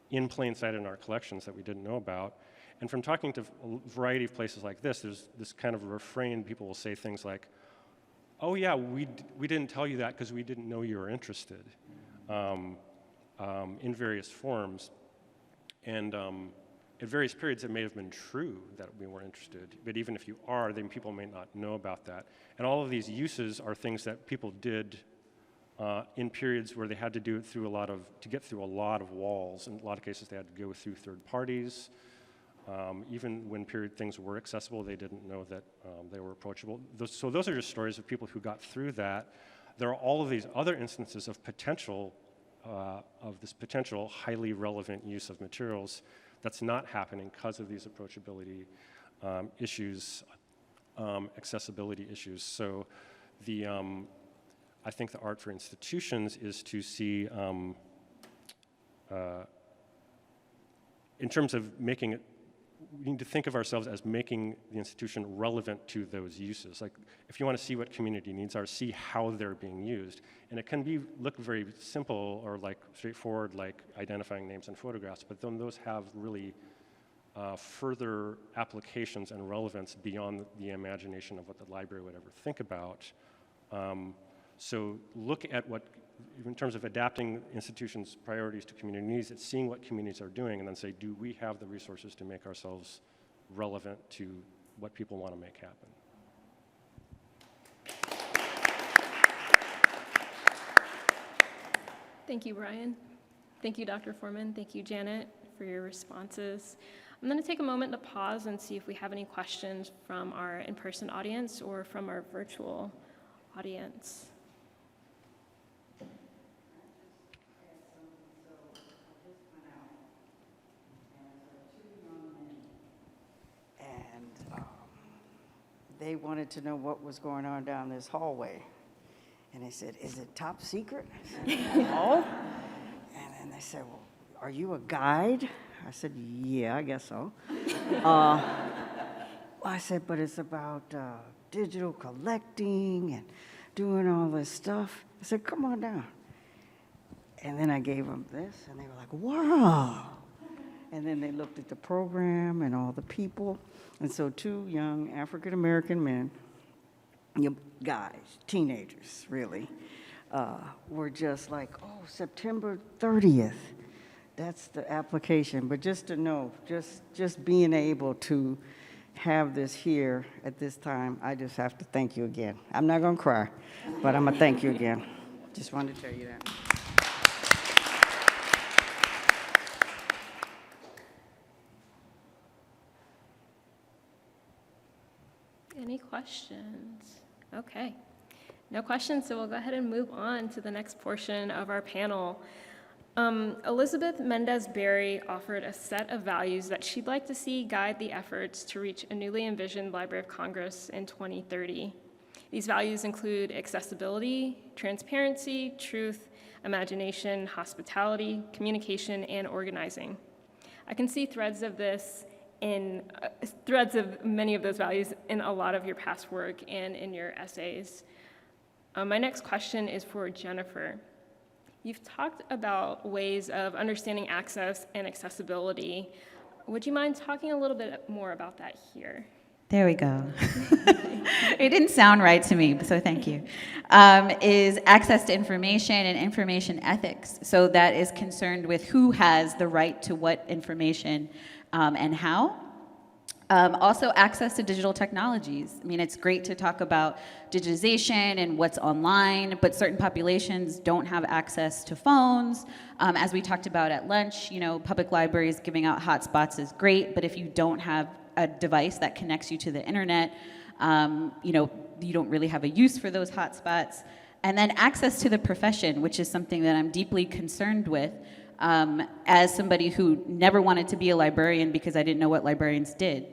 L: in plain sight in our collections that we didn't know about. And from talking to a variety of places like this, there's this kind of refrain. People will say things like, oh yeah, we didn't tell you that because we didn't know you were interested. In various forms. And at various periods, it may have been true that we weren't interested, but even if you are, then people may not know about that. And all of these uses are things that people did in periods where they had to do it through to get through a lot of walls. In a lot of cases, they had to go through third parties. Even when things were accessible, they didn't know that they were approachable. So those are just stories of people who got through that. There are all of these other instances of this potential highly relevant use of materials that's not happening because of these approachability issues, accessibility issues. So I think the art for institutions is to see, in terms of making it, we need to think of ourselves as making the institution relevant to those uses. Like, if you want to see what community needs are, see how they're being used. And it can look very simple or like straightforward, like identifying names and photographs, but then those have really further applications and relevance beyond the imagination of what the library would ever think about. So look at what, in terms of adapting institutions' priorities to community needs, it's seeing what communities are doing and then say, do we have the resources to make ourselves relevant to what people want to make happen?
I: Thank you, Brian. Thank you, Dr. Foreman. Thank you, Janet, for your responses. I'm going to take a moment to pause and see if we have any questions from our in-person audience or from our virtual audience.
B: They wanted to know what was going on down this hallway. And they said, is it top secret? I said, no. And then they said, well, are you a guide? I said, yeah, I guess so. I said, but it's about digital collecting and doing all this stuff. I said, come on down. And then I gave them this, and they were like, wow. And then they looked at the program and all the people. And so 2 young African-American men, guys, teenagers, really, were just like, oh, September 30th, that's the application. But just to know, just being able to have this here at this time, I just have to thank you again. I'm not going to cry, but I'm going to thank you again. Just wanted to tell you that.
I: Any questions? Okay. No questions, so we'll go ahead and move on to the next portion of our panel. Elizabeth Mendez-Berry offered a set of values that she'd like to see guide the efforts to reach a newly envisioned Library of Congress in 2030. These values include accessibility, transparency, truth, imagination, hospitality, communication, and organizing. I can see threads of many of those values in a lot of your past work and in your essays. My next question is for Jennifer. You've talked about ways of understanding access and accessibility. Would you mind talking a little bit more about that here?
M: There we go. It didn't sound right to me, so thank you. Is access to information and information ethics. So that is concerned with who has the right to what information and how. Also, access to digital technologies. I mean, it's great to talk about digitization and what's online, but certain populations don't have access to phones. As we talked about at lunch, public libraries giving out hotspots is great, but if you don't have a device that connects you to the internet, you don't really have a use for those hotspots. And then access to the profession, which is something that I'm deeply concerned with. As somebody who never wanted to be a librarian because I didn't know what librarians did.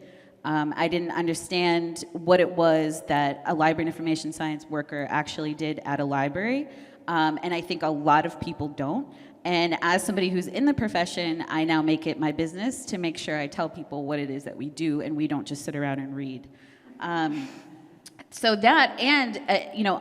M: I didn't understand what it was that a library and information science worker actually did at a library, and I think a lot of people don't. And as somebody who's in the profession, I now make it my business to make sure I tell people what it is that we do, and we don't just sit around and read. So that, and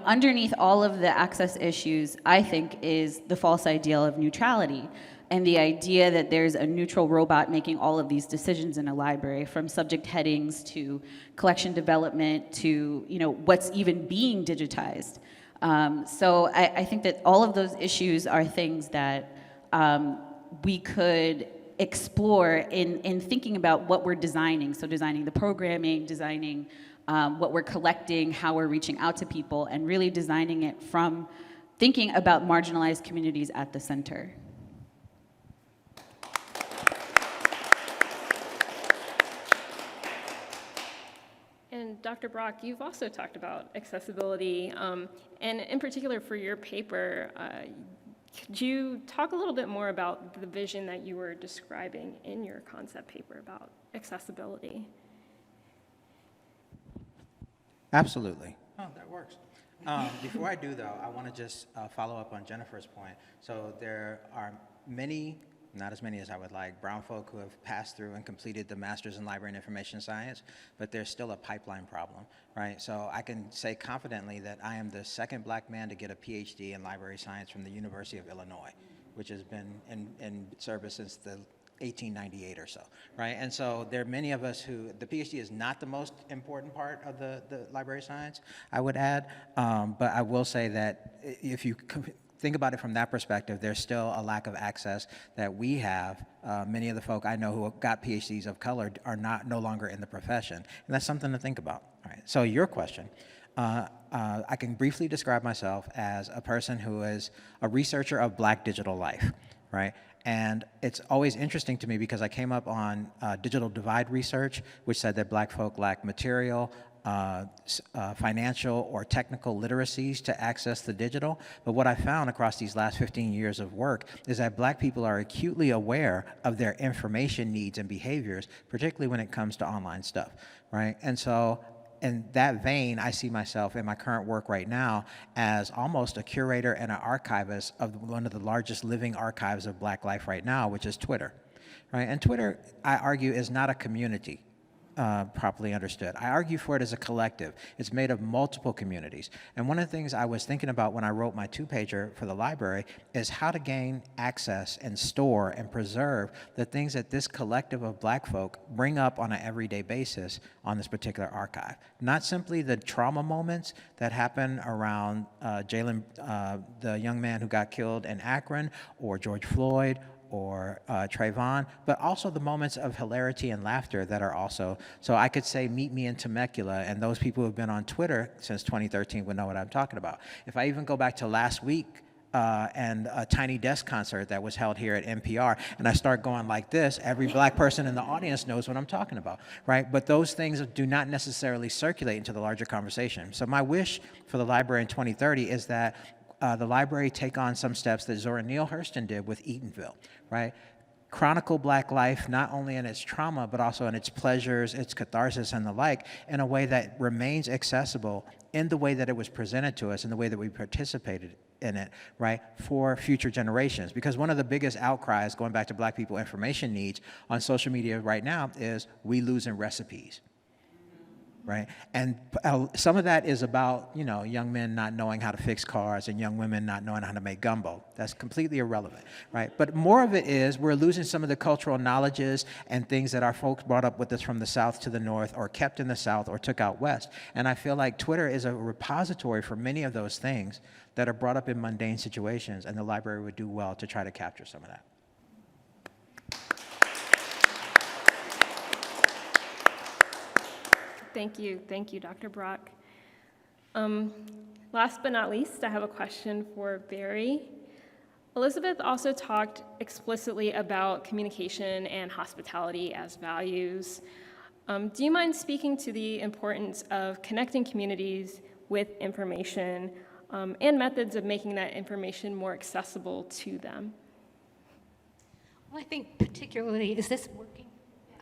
M: underneath all of the access issues, I think, is the false ideal of neutrality. And the idea that there's a neutral robot making all of these decisions in a library, from subject headings to collection development to what's even being digitized. So I think that all of those issues are things that we could explore in thinking about what we're designing. So designing the programming, designing what we're collecting, how we're reaching out to people, and really designing it from thinking about marginalized communities at the center.
I: And Dr. Brock, you've also talked about accessibility, and in particular for your paper, could you talk a little bit more about the vision that you were describing in your concept paper about accessibility?
N: Absolutely. Oh, that works. Before I do, though, I want to just follow up on Jennifer's point. So there are many, not as many as I would like, brown folk who have passed through and completed the Master's in Library and Information Science, but there's still a pipeline problem, right? So I can say confidently that I am the second black man to get a PhD in library science from the University of Illinois, which has been in service since the 1898 or so, right? And so there are many of us who, the PhD is not the most important part of the library science, I would add, but I will say that if you think about it from that perspective, there's still a lack of access that we have. Many of the folk I know who got PhDs of color are no longer in the profession, and that's something to think about. All right. So your question, I can briefly describe myself as a person who is a researcher of Black digital life, right? And it's always interesting to me because I came up on digital divide research, which said that Black folk lack material, financial or technical literacies to access the digital. But what I found across these last 15 years of work is that Black people are acutely aware of their information needs and behaviors, particularly when it comes to online stuff, right? And so in that vein, I see myself in my current work right now as almost a curator and an archivist of one of the largest living archives of Black life right now, which is Twitter, right? And Twitter, I argue, is not a community. properly understood. I argue for it as a collective. It's made of multiple communities. And one of the things I was thinking about when I wrote my two-pager for the library is how to gain access and store and preserve the things that this collective of Black folk bring up on an everyday basis on this particular archive. Not simply the trauma moments that happen around Jalen, the young man who got killed in Akron, or George Floyd, or Trayvon, but also the moments of hilarity and laughter that are also, so I could say meet me in Temecula, and those people who have been on Twitter since 2013 would know what I'm talking about. If I even go back to last week, and a Tiny Desk concert that was held here at NPR, and I start going like this, every Black person in the audience knows what I'm talking about, right? But those things do not necessarily circulate into the larger conversation. So my wish for the library in 2030 is that the library take on some steps that Zora Neale Hurston did with Eatonville, right? Chronicle Black life, not only in its trauma, but also in its pleasures, its catharsis, and the like, in a way that remains accessible in the way that it was presented to us, in the way that we participated in it, right, for future generations. Because one of the biggest outcries, going back to Black people information needs on social media right now, is we losing recipes. Right? And some of that is about, you know, young men not knowing how to fix cars and young women not knowing how to make gumbo. That's completely irrelevant, right? But more of it is we're losing some of the cultural knowledges and things that our folks brought up with us from the South to the North, or kept in the South, or took out West. And I feel like Twitter is a repository for many of those things that are brought up in mundane situations, and the library would do well to try to capture some of that.
I: Thank you, Dr. Brock. Last but not least, I have a question for Barry. Elizabeth also talked explicitly about communication and hospitality as values. Do you mind speaking to the importance of connecting communities with information and methods of making that information more accessible to them?
O: Well, I think particularly, is this working?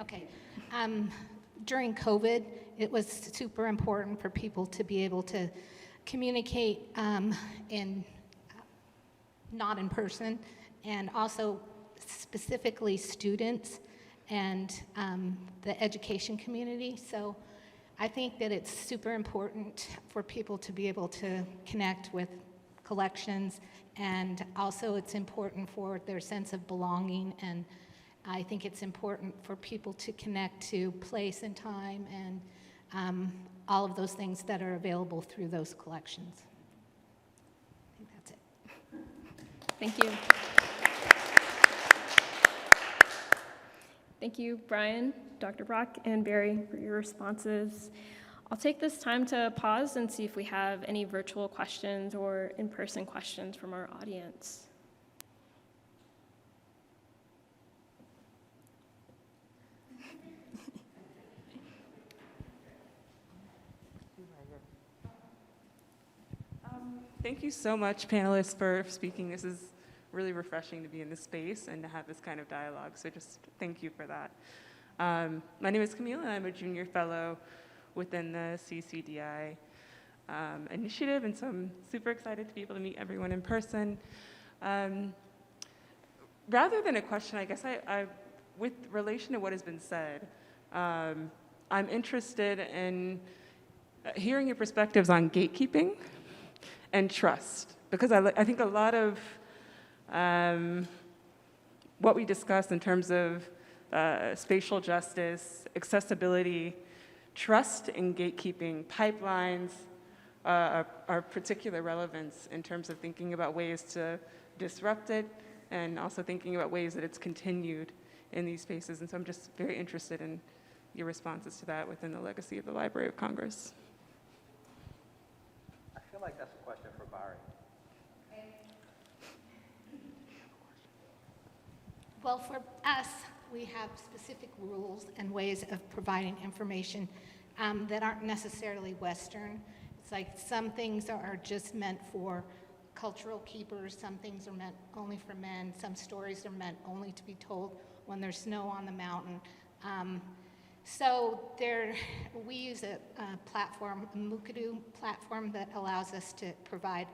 O: Okay. During COVID, it was super important for people to be able to communicate not in person, and also specifically students and the education community. So I think that it's super important for people to be able to connect with collections, and also it's important for their sense of belonging, and I think it's important for people to connect to place and time and all of those things that are available through those collections. I think that's it.
I: Thank you. Thank you, Brian, Dr. Brock, and Barry, for your responses. I'll take this time to pause and see if we have any virtual questions or in-person questions from our audience.
P: Thank you so much, panelists, for speaking. This is really refreshing to be in this space and to have this kind of dialogue, so just thank you for that. My name is Camille, and I'm a junior fellow within the CCDI initiative, and so I'm super excited to be able to meet everyone in person. Rather than a question, I guess with relation to what has been said, I'm interested in hearing your perspectives on gatekeeping and trust, because I think a lot of what we discussed in terms of spatial justice, accessibility, trust in gatekeeping, pipelines are particular relevance in terms of thinking about ways to disrupt it, and also thinking about ways that it's continued in these spaces. And so I'm just very interested in your responses to that within the legacy of the Library of Congress.
N: I feel like that's a question for Barry.
O: Well, for us, we have specific rules and ways of providing information that aren't necessarily Western. It's like some things are just meant for cultural keepers, some things are meant only for men, some stories are meant only to be told when there's snow on the mountain. So we use a platform, a Mukadu platform, that allows us to provide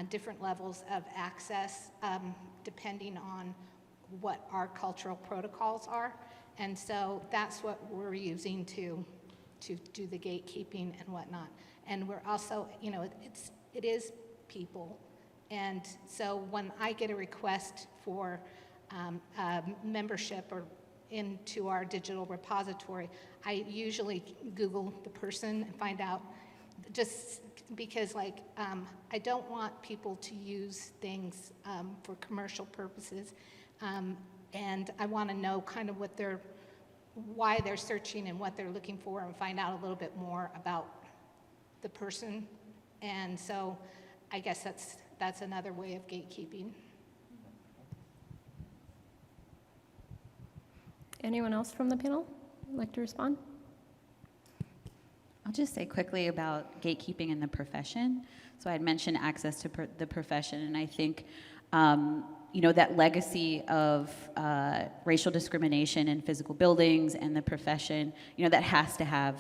O: different levels of access depending on what our cultural protocols are. And so that's what we're using to do the gatekeeping and whatnot. And we're also, you know, it is people. And so when I get a request for membership or into our digital repository, I usually Google the person and find out, just because like I don't want people to use things for commercial purposes, and I want to know kind of why they're searching and what they're looking for, and find out a little bit more about the person. And so I guess that's another way of gatekeeping.
I: Anyone else from the panel like to respond?
M: I'll just say quickly about gatekeeping in the profession. So I'd mentioned access to the profession, and I think you know, that legacy of racial discrimination in physical buildings and the profession, you know, that has to have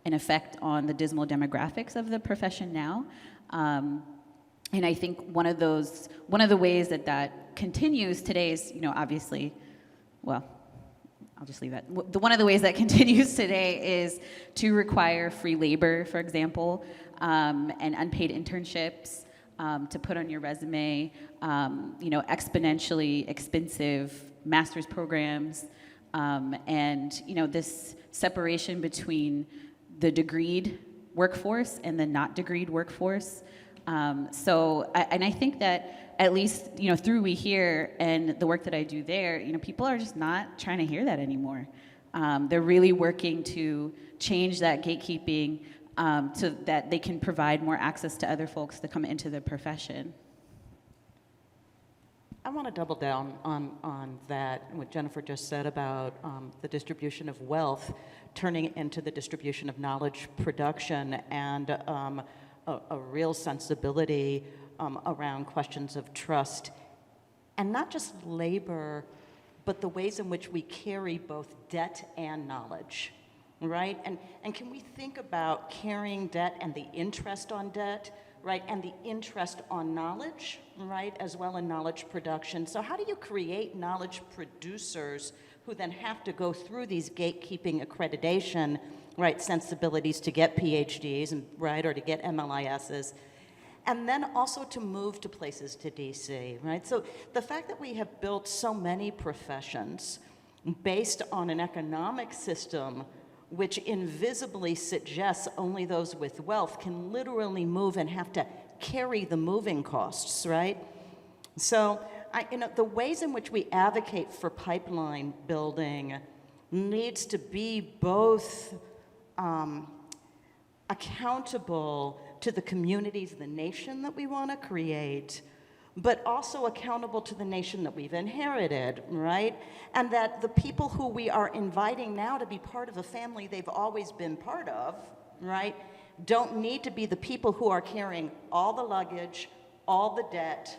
M: an effect on the dismal demographics of the profession now. And I think one of the ways that continues today is, you know, obviously, well, I'll just leave that. One of the ways that continues today is to require free labor, for example, and unpaid internships to put on your resume, you know, exponentially expensive master's programs, and, you know, this separation between the degreed workforce and the not degreed workforce. So I think that at least, you know, through We Hear and the work that I do there, you know, people are just not trying to hear that anymore. They're really working to change that gatekeeping so that they can provide more access to other folks that come into the profession.
J: I want to double down on that, what Jennifer just said about the distribution of wealth turning into the distribution of knowledge production, and a real sensibility around questions of trust, and not just labor, but the ways in which we carry both debt and knowledge, right? And can we think about carrying debt and the interest on debt, right, and the interest on knowledge, right, as well in knowledge production? So how do you create knowledge producers who then have to go through these gatekeeping accreditation, right, sensibilities to get PhDs, and, right, or to get MLISs, and then also to move to places to DC, right? So the fact that we have built so many professions based on an economic system which invisibly suggests only those with wealth can literally move and have to carry the moving costs, right? So, you know, the ways in which we advocate for pipeline building needs to be both accountable to the communities of the nation that we want to create, but also accountable to the nation that we've inherited, right? And that the people who we are inviting now to be part of a family they've always been part of, right, don't need to be the people who are carrying all the luggage, all the debt,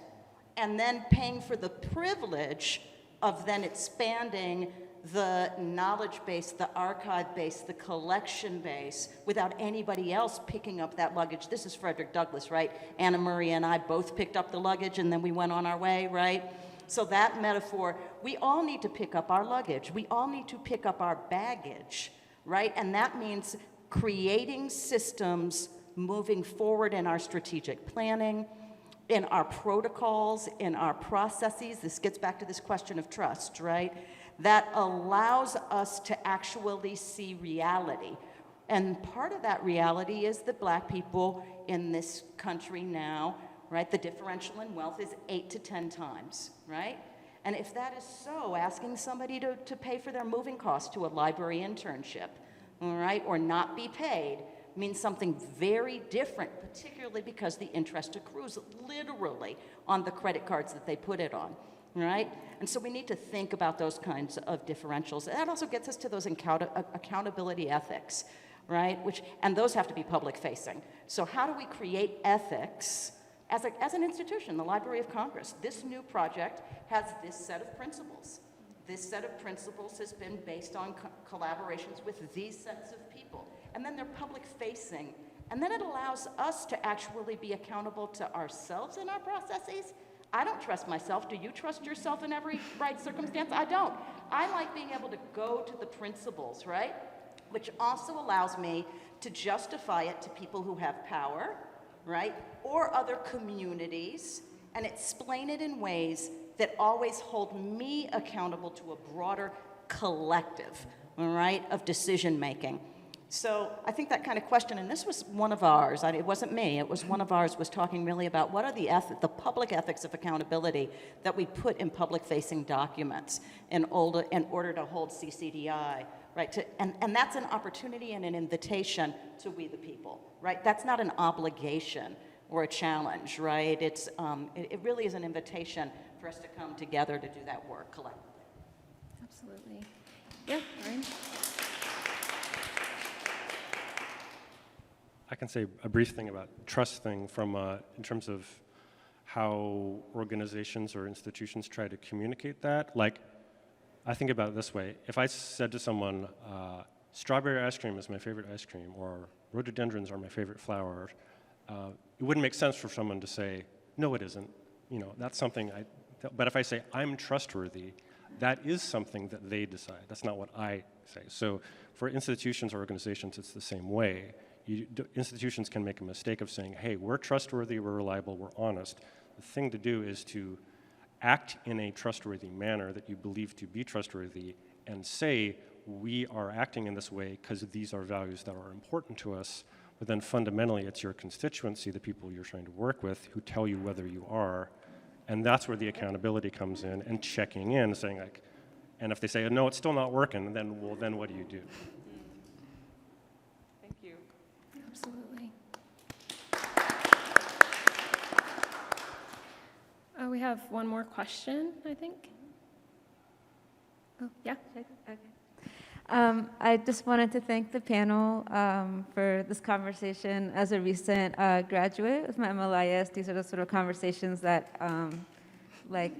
J: and then paying for the privilege of then expanding the knowledge base, the archive base, the collection base, without anybody else picking up that luggage. This is Frederick Douglass, right? Anna Maria and I both picked up the luggage and then we went on our way, right? So that metaphor, we all need to pick up our luggage. We all need to pick up our baggage, right? And that means creating systems moving forward in our strategic planning, in our protocols, in our processes. This gets back to this question of trust, right? That allows us to actually see reality. And part of that reality is that Black people in this country now, right, the differential in wealth is 8 to 10 times, right? And if that is so, asking somebody to pay for their moving costs to a library internship, all right, or not be paid, means something very different, particularly because the interest accrues literally on the credit cards that they put it on. Right? And so we need to think about those kinds of differentials. That also gets us to those accountability ethics, right? And those have to be public facing. So how do we create ethics as an institution, the Library of Congress? This new project has this set of principles. This set of principles has been based on collaborations with these sets of people. And then they're public facing. And then it allows us to actually be accountable to ourselves in our processes, I don't trust myself. Do you trust yourself in every right circumstance? I don't. I like being able to go to the principles, right? Which also allows me to justify it to people who have power, right? Or other communities, and explain it in ways that always hold me accountable to a broader collective, all right, of decision making. So I think that kind of question, and this was one of ours, it wasn't me, it was one of ours, was talking really about what are the public ethics of accountability that we put in public-facing documents in order to hold CCDI, right? And that's an opportunity and an invitation to we the people, right? That's not an obligation or a challenge, right? It really is an invitation for us to come together to do that work collectively.
I: Absolutely. Yeah, Ryan?
L: I can say a brief thing about trust thing from in terms of how organizations or institutions try to communicate that. Like, I think about it this way. If I said to someone, strawberry ice cream is my favorite ice cream, or rhododendrons are my favorite flower, it wouldn't make sense for someone to say, no, it isn't. You know, that's something but if I say, I'm trustworthy, that is something that they decide. That's not what I say. So for institutions or organizations, it's the same way. Institutions can make a mistake of saying, hey, we're trustworthy, we're reliable, we're honest. The thing to do is to act in a trustworthy manner that you believe to be trustworthy and say, we are acting in this way because these are values that are important to us, but then fundamentally it's your constituency, the people you're trying to work with, who tell you whether you are, and that's where the accountability comes in, and checking in, saying like, and if they say, no, it's still not working, then, well, then what do you do?
P: Thank you.
I: Absolutely. We have one more question, I think. Oh, yeah.
Q: Okay. I just wanted to thank the panel for this conversation. As a recent graduate with my MLIS, these are the sort of conversations that like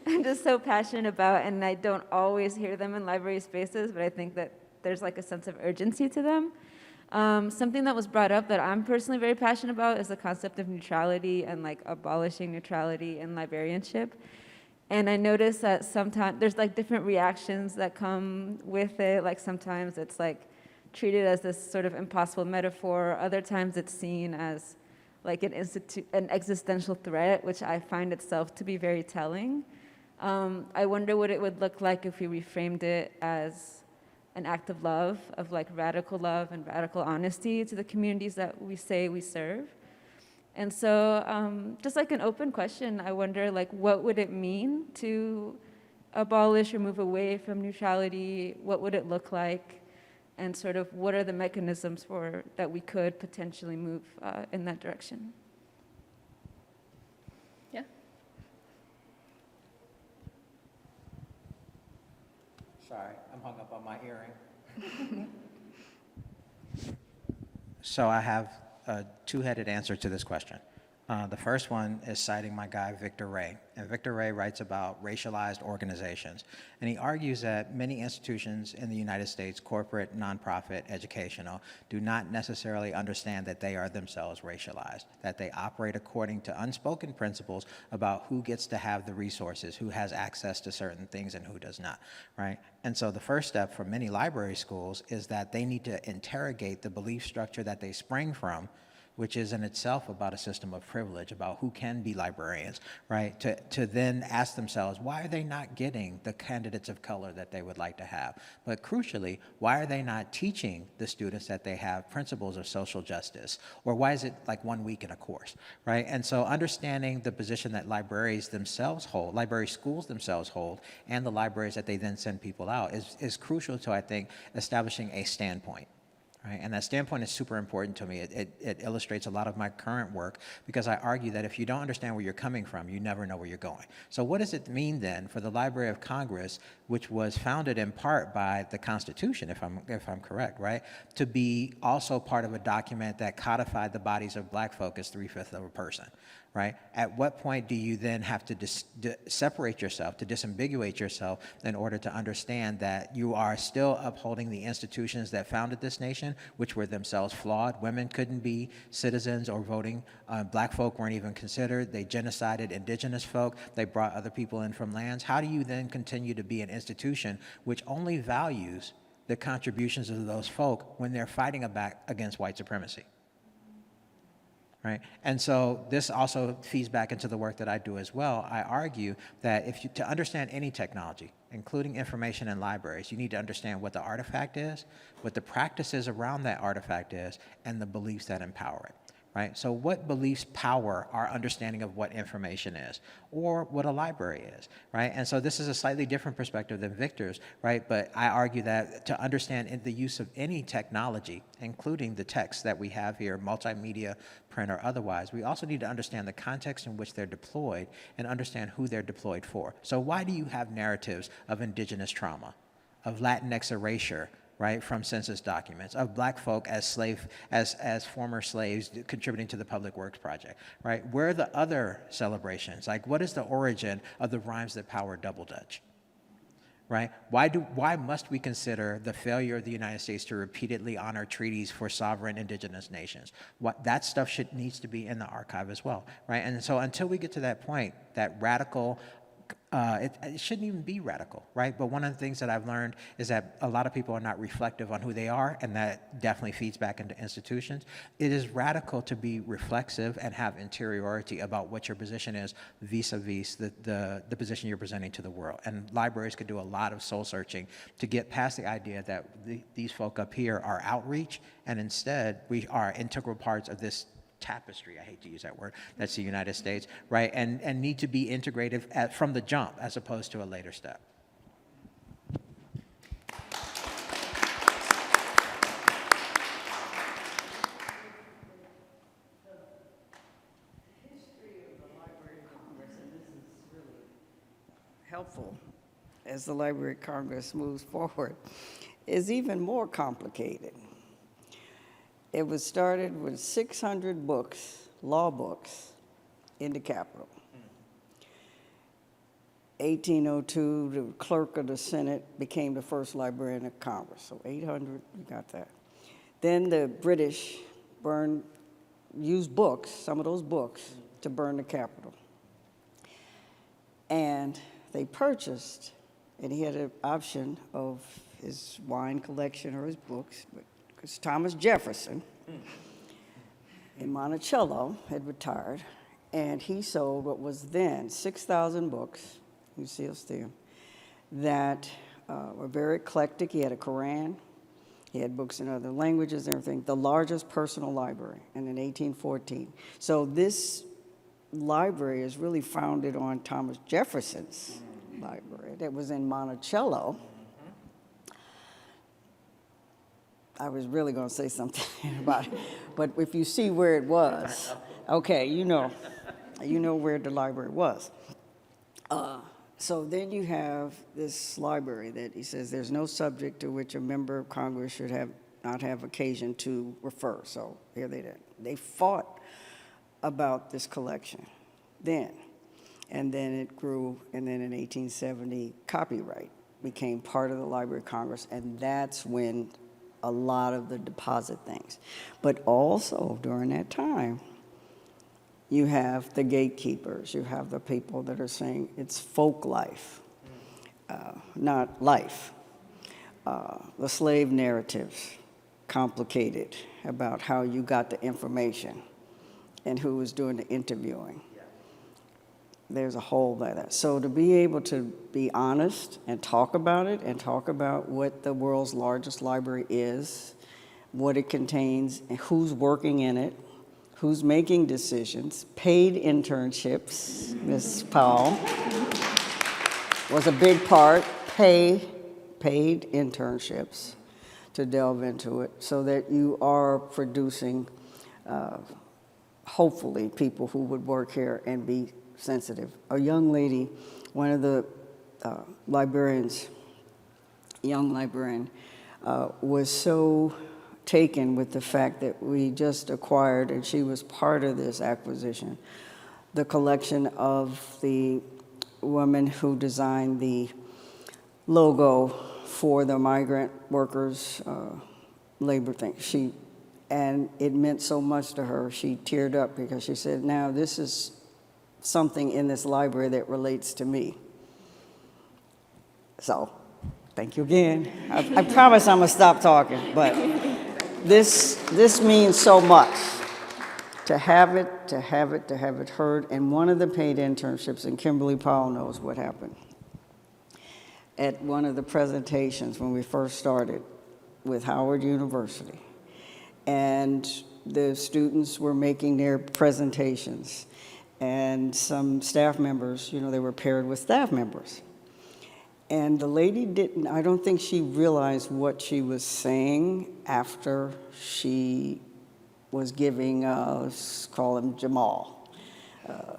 Q: I'm just so passionate about, and I don't always hear them in library spaces, but I think that there's like a sense of urgency to them. Something that was brought up that I'm personally very passionate about is the concept of neutrality and like abolishing neutrality in librarianship. And I noticed that sometimes there's like different reactions that come with it. Like sometimes it's like treated as this sort of impossible metaphor. Other times it's seen as like an existential threat, which I find itself to be very telling. I wonder what it would look like if we reframed it as an act of love, of like radical love and radical honesty to the communities that we say we serve. And so just like an open question, I wonder like what would it mean to abolish or move away from neutrality? What would it look like? And sort of what are the mechanisms for that we could potentially move in that direction?
I: Yeah.
N: Sorry, I'm hung up on my earring. So I have a two-headed answer to this question. The first one is citing my guy, Victor Ray. And Victor Ray writes about racialized organizations. And he argues that many institutions in the United States, corporate, nonprofit, educational, do not necessarily understand that they are themselves racialized, that they operate according to unspoken principles about who gets to have the resources, who has access to certain things and who does not, right? And so the first step for many library schools is that they need to interrogate the belief structure that they spring from, which is in itself about a system of privilege, about who can be librarians, right? To then ask themselves, why are they not getting the candidates of color that they would like to have? But crucially, why are they not teaching the students that they have principles of social justice? Or why is it like 1 week in a course, right? And so understanding the position that libraries themselves hold, library schools themselves hold, and the libraries that they then send people out is crucial to, I think, establishing a standpoint. Right? And that standpoint is super important to me. It illustrates a lot of my current work because I argue that if you don't understand where you're coming from, you never know where you're going. So what does it mean then for the Library of Congress, which was founded in part by the Constitution, if I'm correct, right, to be also part of a document that codified the bodies of black folk as 3/5 of a person, right? At what point do you then have to separate yourself, to disambiguate yourself in order to understand that you are still upholding the institutions that founded this nation, which were themselves flawed? Women couldn't be citizens or voting. Black folk weren't even considered. They genocided indigenous folk. They brought other people in from lands. How do you then continue to be an institution which only values the contributions of those folk when they're fighting back against white supremacy? Right? And so this also feeds back into the work that I do as well. I argue that to understand any technology, including information in libraries, you need to understand what the artifact is, what the practices around that artifact is, and the beliefs that empower it. Right? So what beliefs power our understanding of what information is, or what a library is, right? And so this is a slightly different perspective than Victor's, right? But I argue that to understand the use of any technology, including the text that we have here, multimedia, print, or otherwise, we also need to understand the context in which they're deployed and understand who they're deployed for. So why do you have narratives of indigenous trauma, of Latinx erasure, right, from census documents, of black folk as former slaves contributing to the Public Works Project, right? Where are the other celebrations? Like, what is the origin of the rhymes that power Double Dutch, right? Why must we consider the failure of the United States to repeatedly honor treaties for sovereign indigenous nations? That stuff needs to be in the archive as well, right? And so until we get to that point, that radical, it shouldn't even be radical, right? But one of the things that I've learned is that a lot of people are not reflective on who they are, and that definitely feeds back into institutions. It is radical to be reflexive and have interiority about what your position is vis-a-vis the position you're presenting to the world. And libraries could do a lot of soul searching to get past the idea that these folk up here are outreach, and instead we are integral parts of this tapestry, I hate to use that word, that's the United States, right? And need to be integrated from the jump as opposed to a later step.
B: Helpful as the Library of Congress moves forward, is even more complicated. It was started with 600 books, law books, in the Capitol. 1802, the clerk of the Senate became the first Librarian of Congress. So 800, you got that. Then the British used books, some of those books, to burn the Capitol. And they purchased, and he had an option of his wine collection or his books, because Thomas Jefferson in Monticello had retired, and he sold what was then 6,000 books, you see us there, that were very eclectic. He had a Quran, he had books in other languages and everything, the largest personal library, and in 1814. So this library is really founded on Thomas Jefferson's library that was in Monticello. I was really going to say something about it, but if you see where it was, okay, you know where the library was. So then you have this library that he says there's no subject to which a member of Congress should not have occasion to refer. So here they did. They fought about this collection then, and then it grew, and then in 1870, copyright became part of the Library of Congress, and that's when a lot of the deposit things. But also during that time, you have the gatekeepers, you have the people that are saying it's folk life, not life. The slave narratives, complicated about how you got the information and who was doing the interviewing. There's a whole lot of that. So to be able to be honest and talk about it and talk about what the world's largest library is, what it contains, and who's working in it, who's making decisions, paid internships, Ms. Powell was a big part, paid internships to delve into it so that you are producing, hopefully, people who would work here and be sensitive. A young lady, one of the librarians, young librarian, was so taken with the fact that we just acquired, and she was part of this acquisition, the collection of the woman who designed the logo for the migrant workers' labor thing. And it meant so much to her. She teared up because she said, now this is something in this library that relates to me. So, thank you again. I promise I'm gonna stop talking, but this means so much to have it heard. And one of the paid internships, and Kimberly Powell knows what happened, at one of the presentations when we first started with Howard University, and the students were making their presentations, and some staff members, they were paired with staff members. And the lady I don't think she realized what she was saying after she was giving, let's call him Jamal,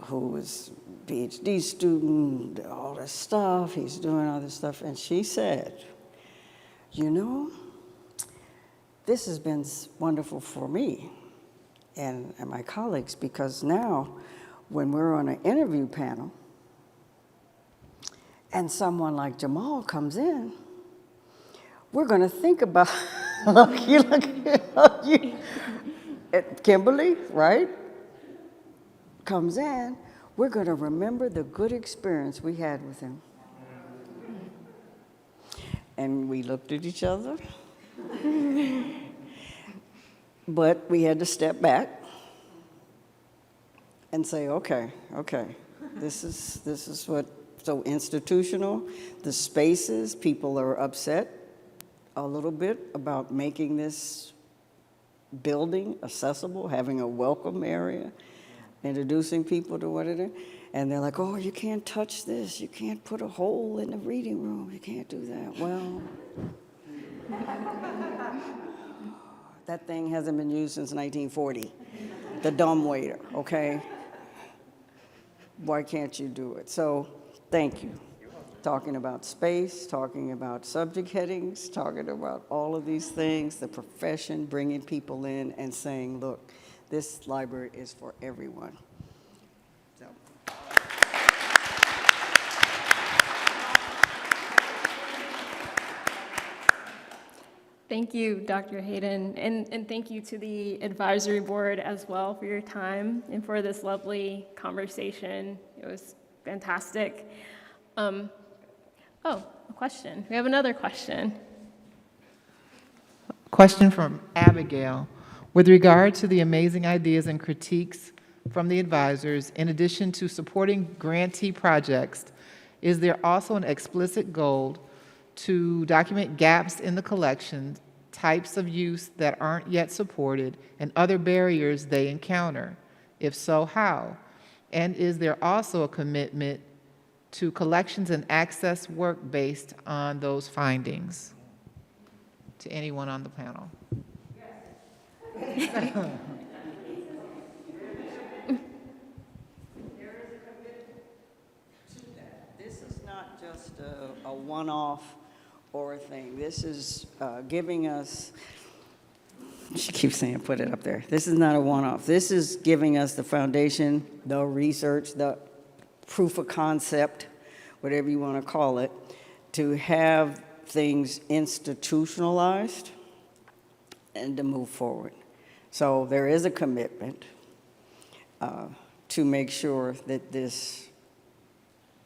B: who was a PhD student, all this stuff, he's doing all this stuff. And she said, this has been wonderful for me and my colleagues, because now when we're on an interview panel, and someone like Jamal comes in, we're going to think about, Kimberly, right, comes in, we're going to remember the good experience we had with him. And we looked at each other, but we had to step back and say, okay, this is what. So institutional, the spaces, people are upset a little bit about making this building accessible, having a welcome area, introducing people to what it is. And they're like, oh, you can't touch this. You can't put a hole in the reading room. You can't do that. Well, that thing hasn't been used since 1940, the dumbwaiter, okay? Why can't you do it? So, thank you. Talking about space, talking about subject headings, talking about all of these things, the profession, bringing people in and saying, look, this library is for everyone. So.
I: Thank you, Dr. Hayden, and thank you to the advisory board as well for your time and for this lovely conversation. It was fantastic. Oh, a question. We have another question.
R: Question from Abigail. With regard to the amazing ideas and critiques from the advisors, in addition to supporting grantee projects, is there also an explicit goal to document gaps in the collection, types of use that aren't yet supported, and other barriers they encounter? If so, how? And is there also a commitment to collections and access work based on those findings? To anyone on the panel. Yes.
B: This is not just a one-off or a thing. This is giving us, she keeps saying put it up there. This is not a one-off. This is giving us the foundation, the research, the proof of concept, whatever you want to call it, to have things institutionalized and to move forward. So there is a commitment to make sure that this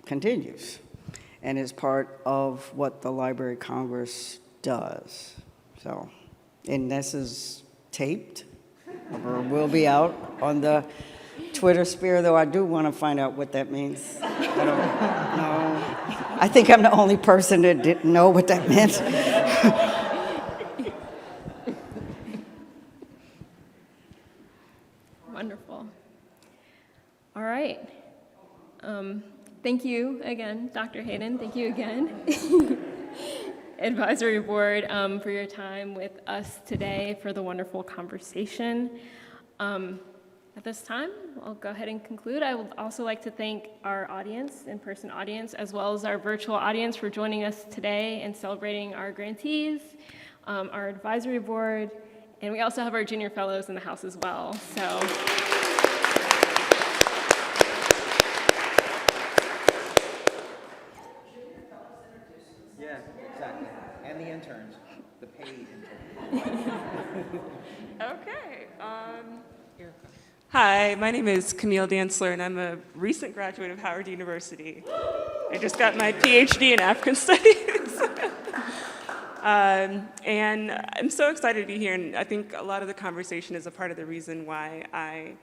B: continues and is part of what the Library of Congress does. So, and this is taped or will be out on the Twitter sphere, though I do want to find out what that means. I don't know. I think I'm the only person that didn't know what that meant.
I: Wonderful. All right. Thank you again, Dr. Hayden. Thank you again, Advisory Board, for your time with us today, for the wonderful conversation. At this time, I'll go ahead and conclude. I would also like to thank our audience, in-person audience, as well as our virtual audience for joining us today and celebrating our grantees, our advisory board, and we also have our junior fellows in the house as well. So.
P: Hi, my name is Camille Dantzler, and I'm a recent graduate of Howard University. I just got my PhD in African Studies. And I'm so excited to be here, and I think a lot of the conversation is a part of the reason why I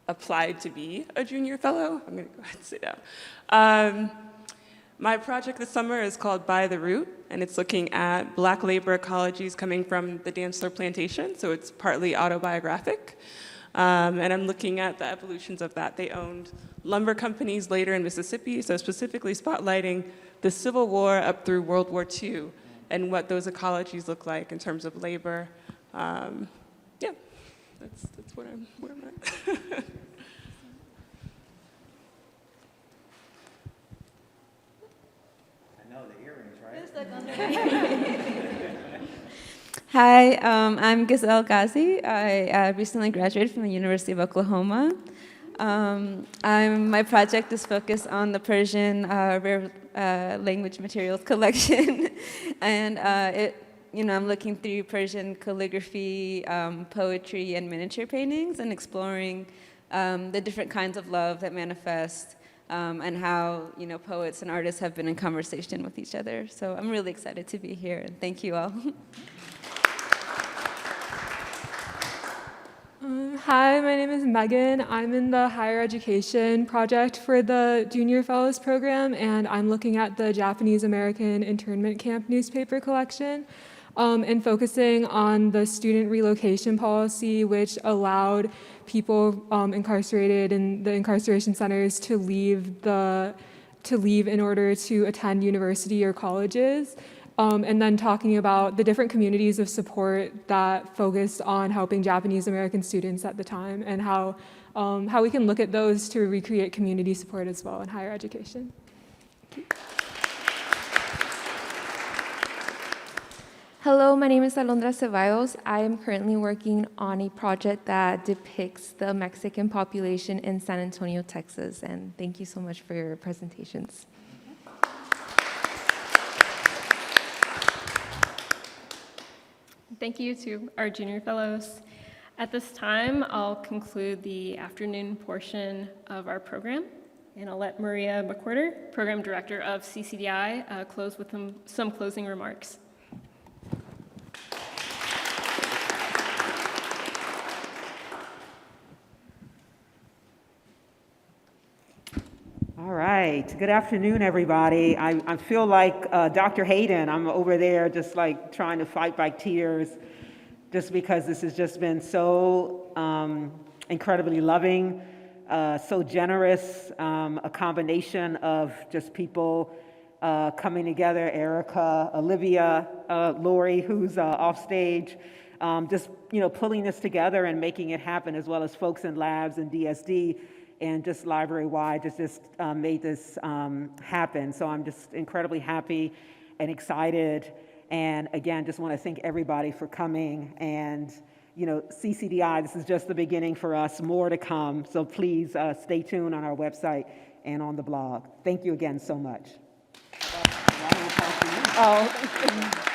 P: applied to be a junior fellow. I'm going to go ahead and sit down. My project this summer is called By the Root, and it's looking at Black labor ecologies coming from the Dantzler plantation, so it's partly autobiographic. And I'm looking at the evolutions of that. They owned lumber companies later in Mississippi, so specifically spotlighting the Civil War up through World War II and what those ecologies look like in terms of labor. Yeah, that's where I'm at.
N: I know the earrings, right?
Q: Hi, I'm Gazelle Ghazi. I recently graduated from the University of Oklahoma. My project is focused on the Persian rare language materials collection, and I'm looking through Persian calligraphy, poetry, and miniature paintings, and exploring the different kinds of love that manifest, and how poets and artists have been in conversation with each other. So I'm really excited to be here, and thank you all.
S: Hi, my name is Megan. I'm in the higher education project for the Junior Fellows Program, and I'm looking at the Japanese American internment camp newspaper collection and focusing on the student relocation policy, which allowed people incarcerated in the incarceration centers to leave in order to attend university or colleges. And then talking about the different communities of support that focused on helping Japanese American students at the time, and how we can look at those to recreate community support as well in higher education. Thank you.
T: Hello, my name is Alondra Ceballos. I am currently working on a project that depicts the Mexican population in San Antonio, Texas, and thank you so much for your presentations.
I: Thank you to our junior fellows. At this time, I'll conclude the afternoon portion of our program, and I'll let Maria McWhorter, Program Director of CCDI, close with some closing remarks.
U: All right, good afternoon, everybody. I feel like Dr. Hayden. I'm over there just like trying to fight back tears just because this has just been so incredibly loving, so generous, a combination of just people coming together, Erica, Olivia, Lori, who's off stage, just pulling this together and making it happen, as well as folks in labs and DSD. And just library-wide just made this happen. So I'm just incredibly happy and excited. And again, just want to thank everybody for coming. And CCDI, this is just the beginning for us, more to come. So please stay tuned on our website and on the blog. Thank you again so much. Oh, thank you.